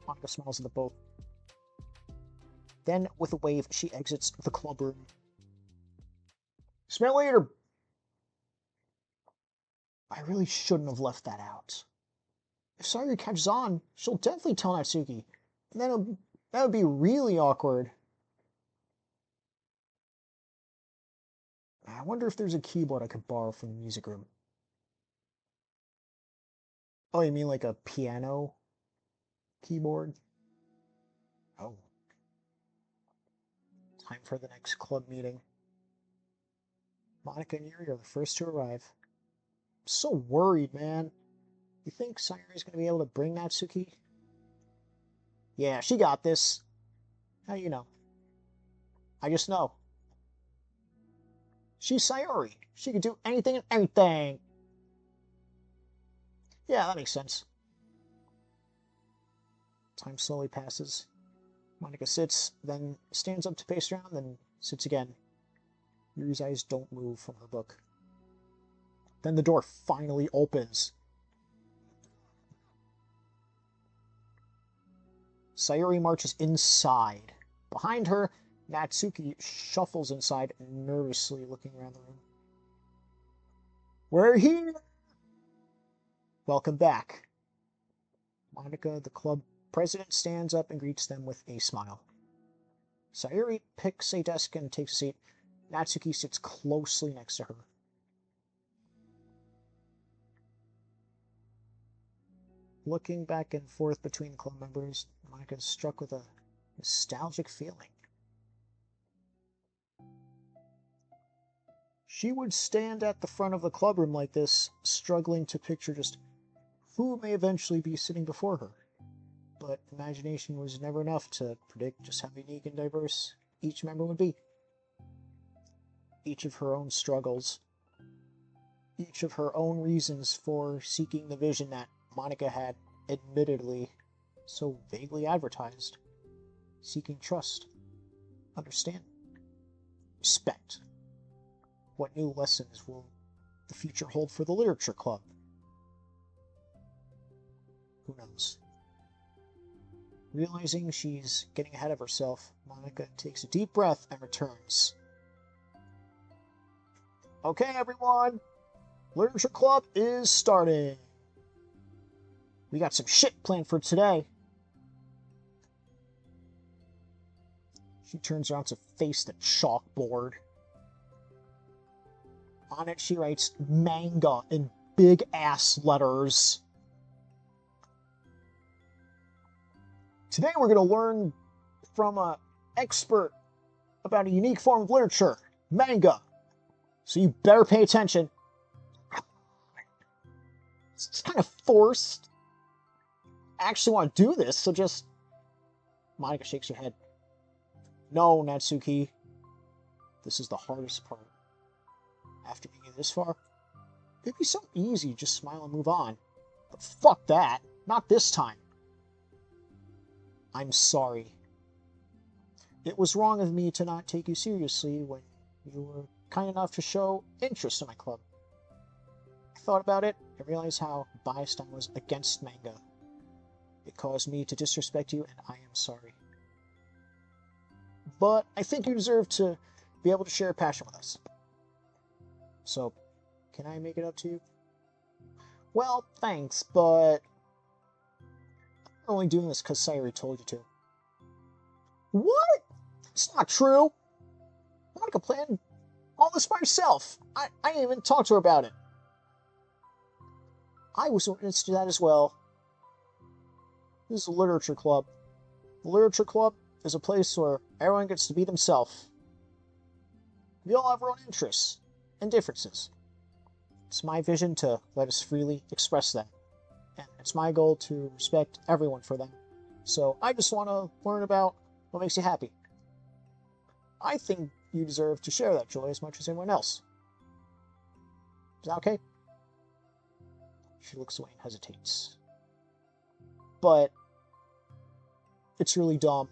Monica smiles at the both. Then, with a wave, she exits the club room. Smell later! I really shouldn't have left that out. If Sayuri catches on, she'll definitely tell Natsuki. And then that would be really awkward. I wonder if there's a keyboard I could borrow from the music room. Oh, you mean like a piano keyboard? Oh. Time for the next club meeting. Monica and Yuri are the first to arrive. I'm so worried, man. You think Sayuri's going to be able to bring Natsuki? Yeah, she got this. How do you know? I just know. She's Sayuri. She can do anything and everything. Yeah, that makes sense. Time slowly passes. Monica sits, then stands up to pace around, then sits again. Yuri's eyes don't move from her book. Then the door finally opens. Sayuri marches inside. Behind her, Natsuki shuffles inside, nervously looking around the room. We're here! Welcome back. Monica, the club president, stands up and greets them with a smile. Sayuri picks a desk and takes a seat. Natsuki sits closely next to her. Looking back and forth between the club members, Monica is struck with a nostalgic feeling. She would stand at the front of the clubroom like this, struggling to picture just who may eventually be sitting before her. But imagination was never enough to predict just how unique and diverse each member would be. Each of her own struggles, each of her own reasons for seeking the vision that Monica had admittedly so vaguely advertised. Seeking trust, understanding, respect. What new lessons will the future hold for the literature club? Who knows? Realizing she's getting ahead of herself, Monica takes a deep breath and returns. Okay, everyone! Literature club is starting! We got some shit planned for today. She turns around to face the chalkboard. On it, she writes manga in big ass letters. Today we're going to learn from an expert about a unique form of literature, manga. So you better pay attention. It's kind of forced. I actually want to do this, so just... Monica shakes her head. No, Natsuki. This is the hardest part. After being this far, it'd be so easy to just smile and move on. But fuck that. Not this time. I'm sorry. It was wrong of me to not take you seriously when you were kind enough to show interest in my club. I thought about it and realized how biased I was against manga. It caused me to disrespect you, and I am sorry. But I think you deserve to be able to share a passion with us. So, can I make it up to you? Well, thanks, but I'm only doing this because Sayuri told you to. What? It's not true. Monica planned all this by herself. I didn't even talk to her about it. I was witness to that as well. This is a literature club. The literature club is a place where everyone gets to be themselves. We all have our own interests and differences. It's my vision to let us freely express them. And it's my goal to respect everyone for them. So I just want to learn about what makes you happy. I think you deserve to share that joy as much as anyone else. Is that okay? She looks away and hesitates. But it's really dumb.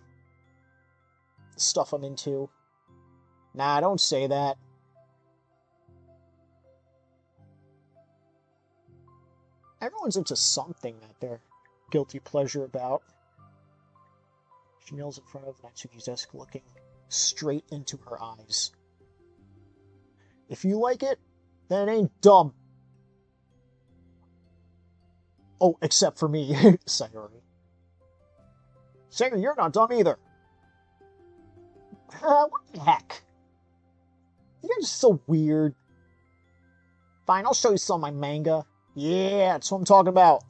The stuff I'm into. Nah, don't say that. Everyone's into something that they're guilty pleasure about. She kneels in front of Natsuki's desk, looking straight into her eyes. If you like it, then it ain't dumb. Oh, except for me, Sayuri. Sayuri, you're not dumb either. What the heck? You guys are so weird. Fine, I'll show you some of my manga. Yeah, that's what I'm talking about.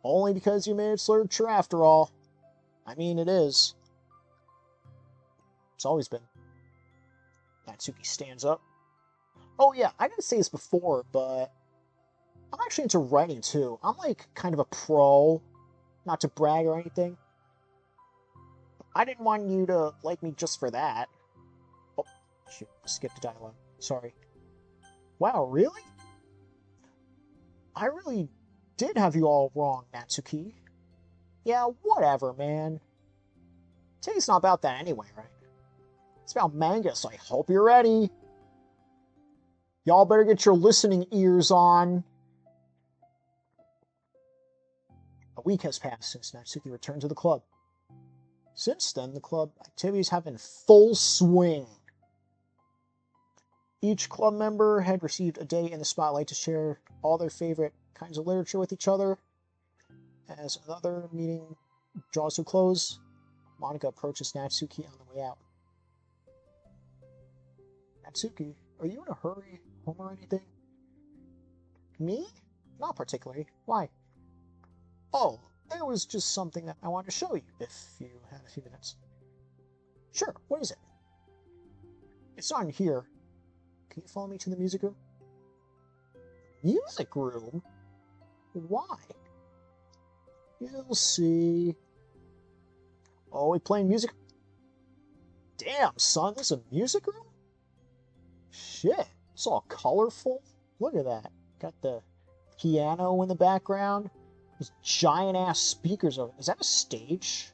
Only because you made it literature after all. I mean, it is. It's always been. Natsuki stands up. Oh yeah, I didn't say this before, but I'm actually into writing too. I'm like kind of a pro. Not to brag or anything. I didn't want you to like me just for that. Oh, shoot, skipped a dialogue. Sorry. Wow, really? I really did have you all wrong, Natsuki. Yeah, whatever, man. Today's not about that anyway, right? It's about manga, so I hope you're ready. Y'all better get your listening ears on. A week has passed since Natsuki returned to the club. Since then, the club activities have been full swing. Each club member had received a day in the spotlight to share all their favorite kinds of literature with each other. As another meeting draws to a close, Monica approaches Natsuki on the way out. Natsuki, are you in a hurry home or anything? Me? Not particularly. Why? Oh, it was just something that I wanted to show you, if you had a few minutes. Sure, what is it? It's not in here. Can you follow me to the music room? Music room? Why? You'll see. Oh, we playing music? Damn, son, this is a music room? Shit, it's all colorful. Look at that. Got the piano in the background. Those giant-ass speakers over. Is that a stage?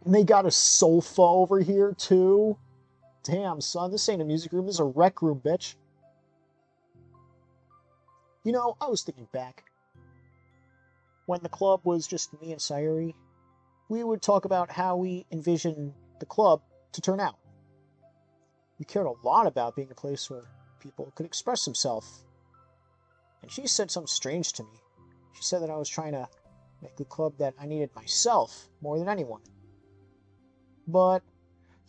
And they got a sofa over here, too. Damn, son, this ain't a music room. This is a rec room, bitch. You know, I was thinking back. When the club was just me and Sayuri, we would talk about how we envisioned the club to turn out. We cared a lot about being a place where people could express themselves. And she said something strange to me. She said that I was trying to make the club that I needed myself more than anyone. But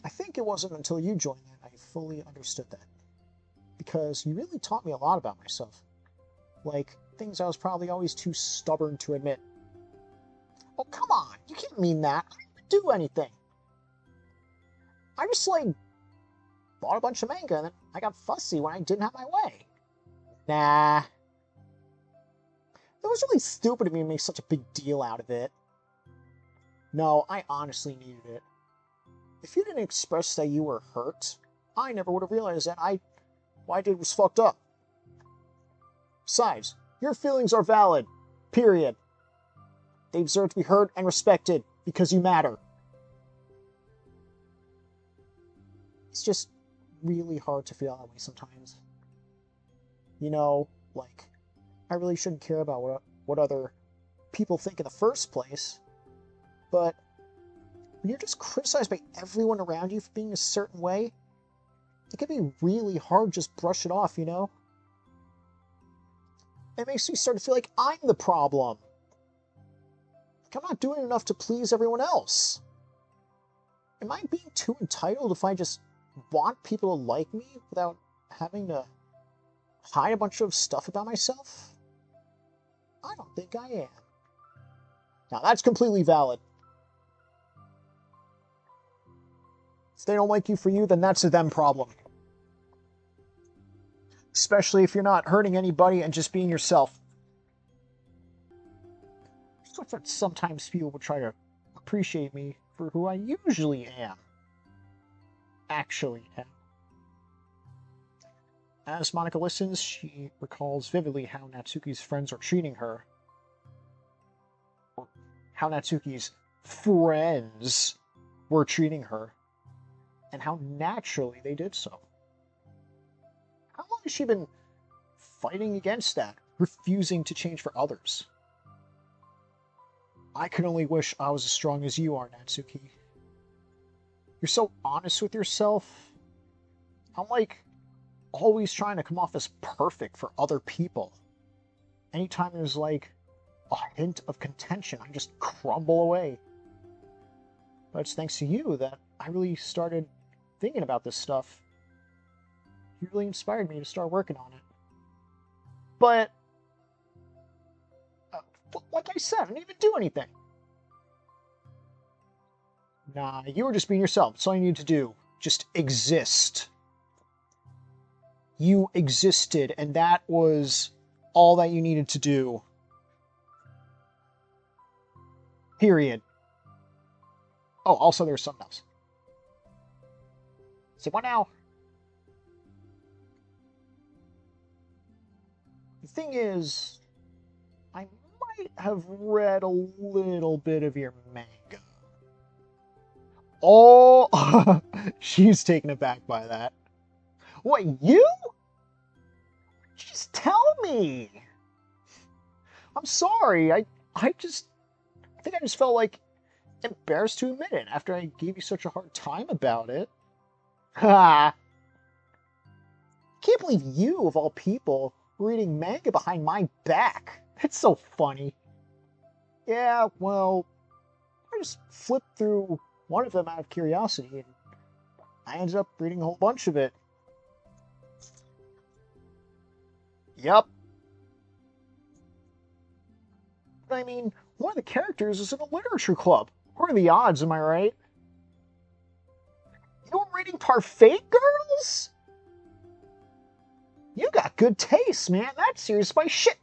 I think it wasn't until you joined that I fully understood that. because you really taught me a lot about myself. Like, things I was probably always too stubborn to admit. Oh, come on! You can't mean that. I didn't do anything. I just, like, bought a bunch of manga, and then I got fussy when I didn't have my way. Nah. It was really stupid of me to make such a big deal out of it. No, I honestly needed it. If you didn't express that you were hurt, I never would have realized that what I did was fucked up. Besides, your feelings are valid. Period. They deserve to be heard and respected because you matter. It's just really hard to feel that way sometimes. You know, like, I really shouldn't care about what other people think in the first place, but when you're just criticized by everyone around you for being a certain way, it can be really hard to just brush it off, you know? It makes me start to feel like I'm the problem. Like I'm not doing enough to please everyone else. Am I being too entitled if I just want people to like me without having to hide a bunch of stuff about myself? I don't think I am. Now, that's completely valid. If they don't like you for you, then that's a them problem. Especially if you're not hurting anybody and just being yourself. So that sometimes people will try to appreciate me for who I usually am. Actually am. As Monika listens, she recalls vividly how Natsuki's friends are treating her. Or how Natsuki's friends were treating her. And how naturally they did so. How long has she been fighting against that, refusing to change for others? I can only wish I was as strong as you are, Natsuki. You're so honest with yourself. I'm like always trying to come off as perfect for other people. Anytime there's like a hint of contention, I just crumble away. But it's thanks to you that I really started thinking about this stuff. You really inspired me to start working on it. But, like I said, I didn't even do anything. Nah, you were just being yourself. That's all you needed to do. Just exist. You existed, and that was all that you needed to do. Period. Oh, also there's something else. Say what now? The thing is, I might have read a little bit of your manga. Oh, she's taken aback by that. What, you? Just tell me. I'm sorry. I think I just felt like embarrassed to admit it after I gave you such a hard time about it. Ha! Can't believe you, of all people, reading manga behind my back. That's so funny. Yeah, well, I just flipped through one of them out of curiosity, and I ended up reading a whole bunch of it. Yep. But I mean, one of the characters is in a literature club. What are the odds, am I right? You were reading Parfait Girls? You got good taste, man. That's serious by shit.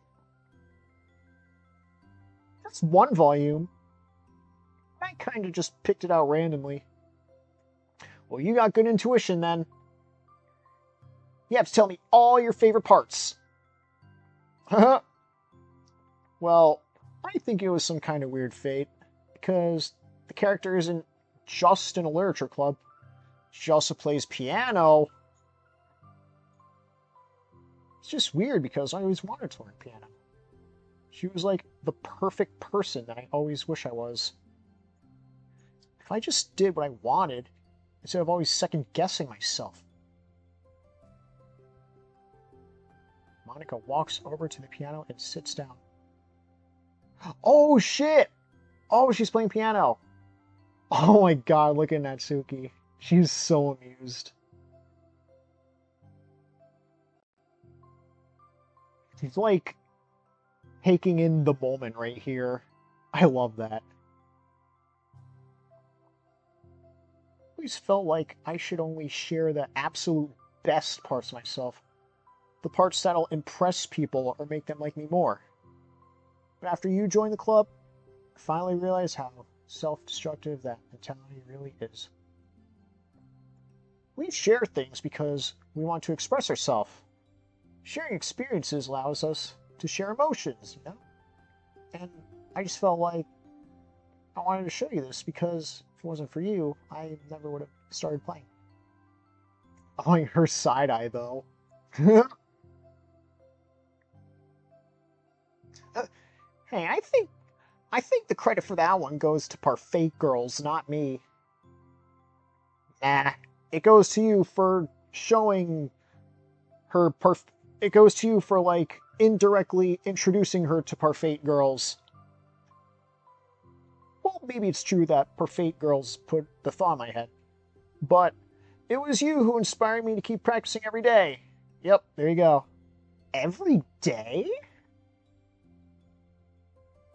That's one volume. I kind of just picked it out randomly. Well, you got good intuition, then. You have to tell me all your favorite parts. Well, I think it was some kind of weird fate, because the character isn't just in a literature club. She also plays piano. It's just weird because I always wanted to learn piano. She was like the perfect person that I always wish I was. If I just did what I wanted, instead of always second-guessing myself. Monika walks over to the piano and sits down. Oh, shit! Oh, she's playing piano. Oh my god, look at Natsuki. She's so amused. He's like taking in the moment right here. I love that. I always felt like I should only share the absolute best parts of myself. The parts that'll impress people or make them like me more. But after you joined the club, I finally realized how self-destructive that mentality really is. We share things because we want to express ourselves. Sharing experiences allows us to share emotions, you know? And I just felt like I wanted to show you this because if it wasn't for you, I never would have started playing. Oh, her side eye though. Hey, I think the credit for that one goes to Parfait Girls, not me. Nah, it goes to you for showing her it goes to you for, like, indirectly introducing her to Parfait Girls. Well, maybe it's true that Parfait Girls put the thought in my head. But it was you who inspired me to keep practicing every day. Yep, there you go. Every day?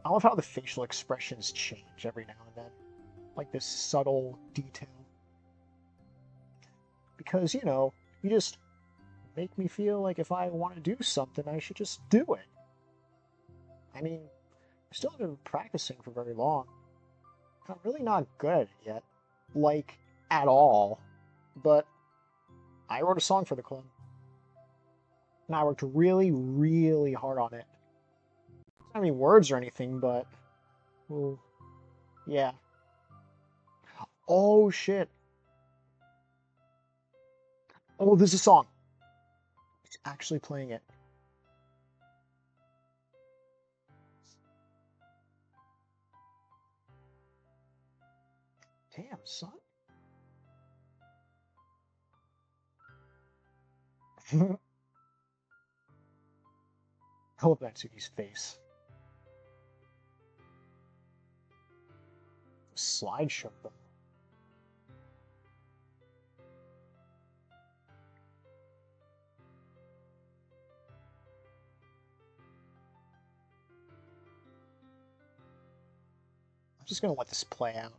I love how the facial expressions change every now and then. Like this subtle detail. Because, you know, you just make me feel like if I want to do something, I should just do it. I mean, I still haven't been practicing for very long. I'm really not good at it yet. Like, at all. But I wrote a song for the club. And I worked really, really hard on it. Not any words or anything, but... well, yeah. Oh, shit. Oh, there's a song. He's actually playing it. Damn, son. I love that Natsuki's face. Slideshow, though. I'm just gonna let this play out.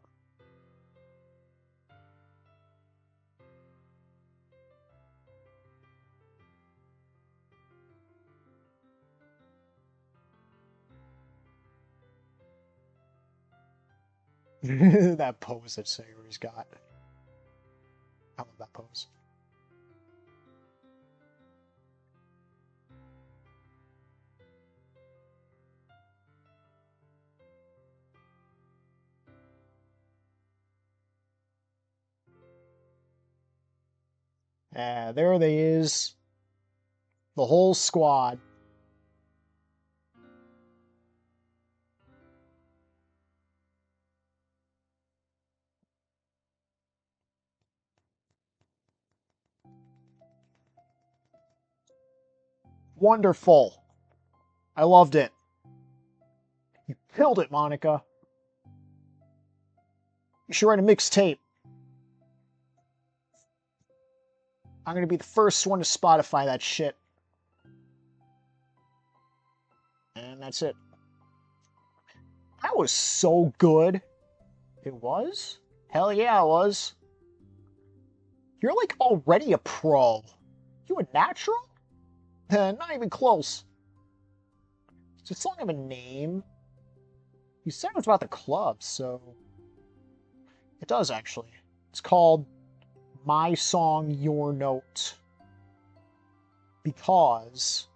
That pose that Sayori's got. I love that pose. There they is. The whole squad. Wonderful. I loved it. You killed it, Monica. You should write a mixtape. I'm gonna be the first one to Spotify that shit. And that's it. That was so good. It was? Hell yeah, it was. You're like already a pro. You a natural? Not even close. Does this song have a name? You said it was about the club, so... It does, actually. It's called My Song, Your Note. Because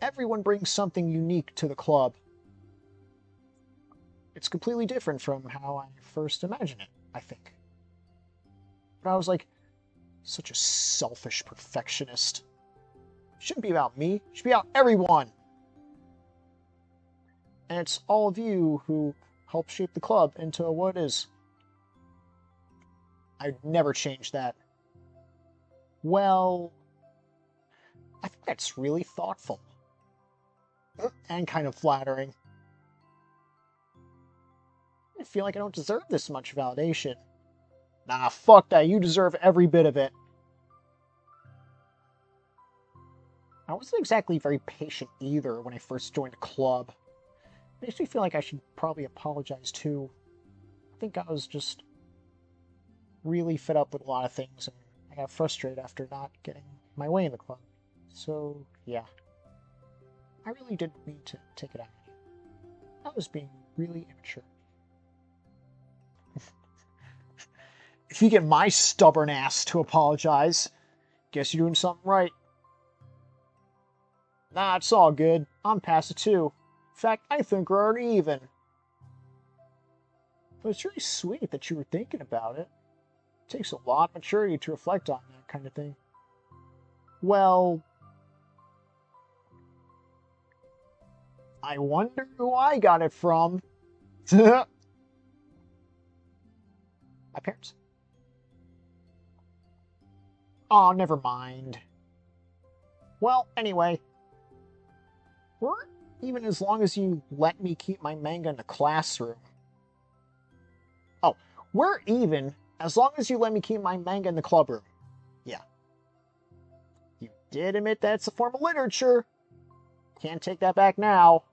everyone brings something unique to the club. It's completely different from how I first imagined it, I think. But I was like, such a selfish perfectionist. It shouldn't be about me. It should be about everyone. And it's all of you who helped shape the club into what it is. I'd never change that. Well, I think that's really thoughtful. And kind of flattering. I feel like I don't deserve this much validation. Nah, fuck that. You deserve every bit of it. I wasn't exactly very patient either when I first joined the club. Makes me feel like I should probably apologize too. I think I was just really fed up with a lot of things, and I got frustrated after not getting my way in the club. So, yeah. I really didn't mean to take it out on you. I was being really immature. If you get my stubborn ass to apologize, guess you're doing something right. Nah, it's all good. I'm past it too. In fact, I think we're already even. But it's really sweet that you were thinking about it. It takes a lot of maturity to reflect on that kind of thing. Well, I wonder who I got it from. My parents. Oh, never mind. Well, anyway. We're even as long as you let me keep my manga in the classroom. Oh, we're even as long as you let me keep my manga in the clubroom. Yeah. You did admit that's a form of literature. Can't take that back now.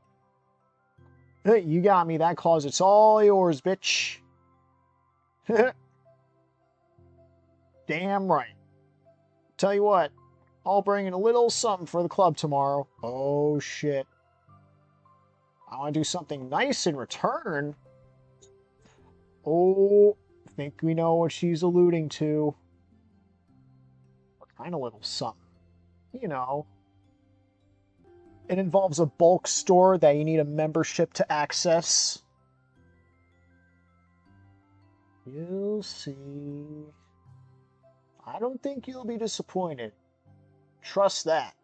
Hey, you got me. That closet's all yours, bitch. Damn right. Tell you what, I'll bring in a little something for the club tomorrow. Oh, shit. I want to do something nice in return. Oh, I think we know what she's alluding to. What kind of little something? You know. It involves a bulk store that you need a membership to access. You'll see. I don't think you'll be disappointed. Trust that.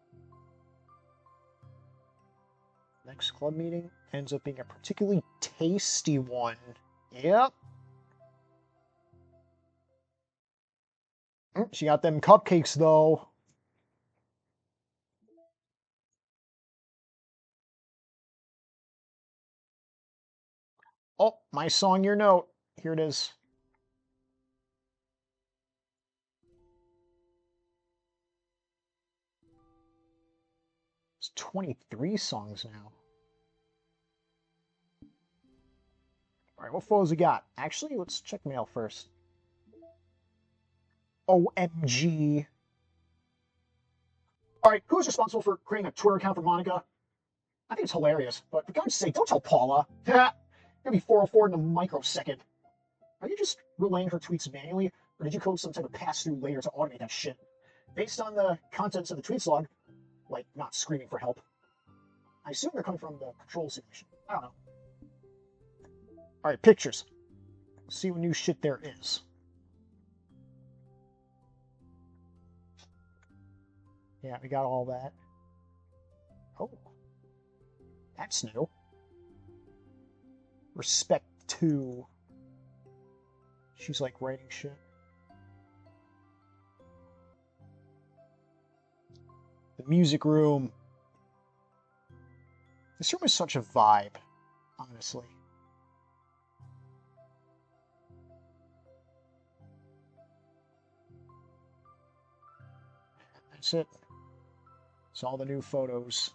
Next club meeting ends up being a particularly tasty one. Yep. She got them cupcakes, though. Oh, my song, your note. Here it is. It's 23 songs now. All right, what photos we got? Actually, let's check mail first. OMG. All right, who's responsible for creating a Twitter account for Monica? I think it's hilarious, but for God's sake, don't tell Paula. It'll be 404 in a microsecond. Are you just relaying her tweets manually, or did you code some type of pass-through layer to automate that shit? Based on the contents of the tweets log, like not screaming for help, I assume they're coming from the control simulation. I don't know. All right, pictures. Let's see what new shit there is. Yeah, we got all that. Oh, that's new. Respect to. She's like writing shit. The music room. This room is such a vibe, honestly. That's it. It's all the new photos.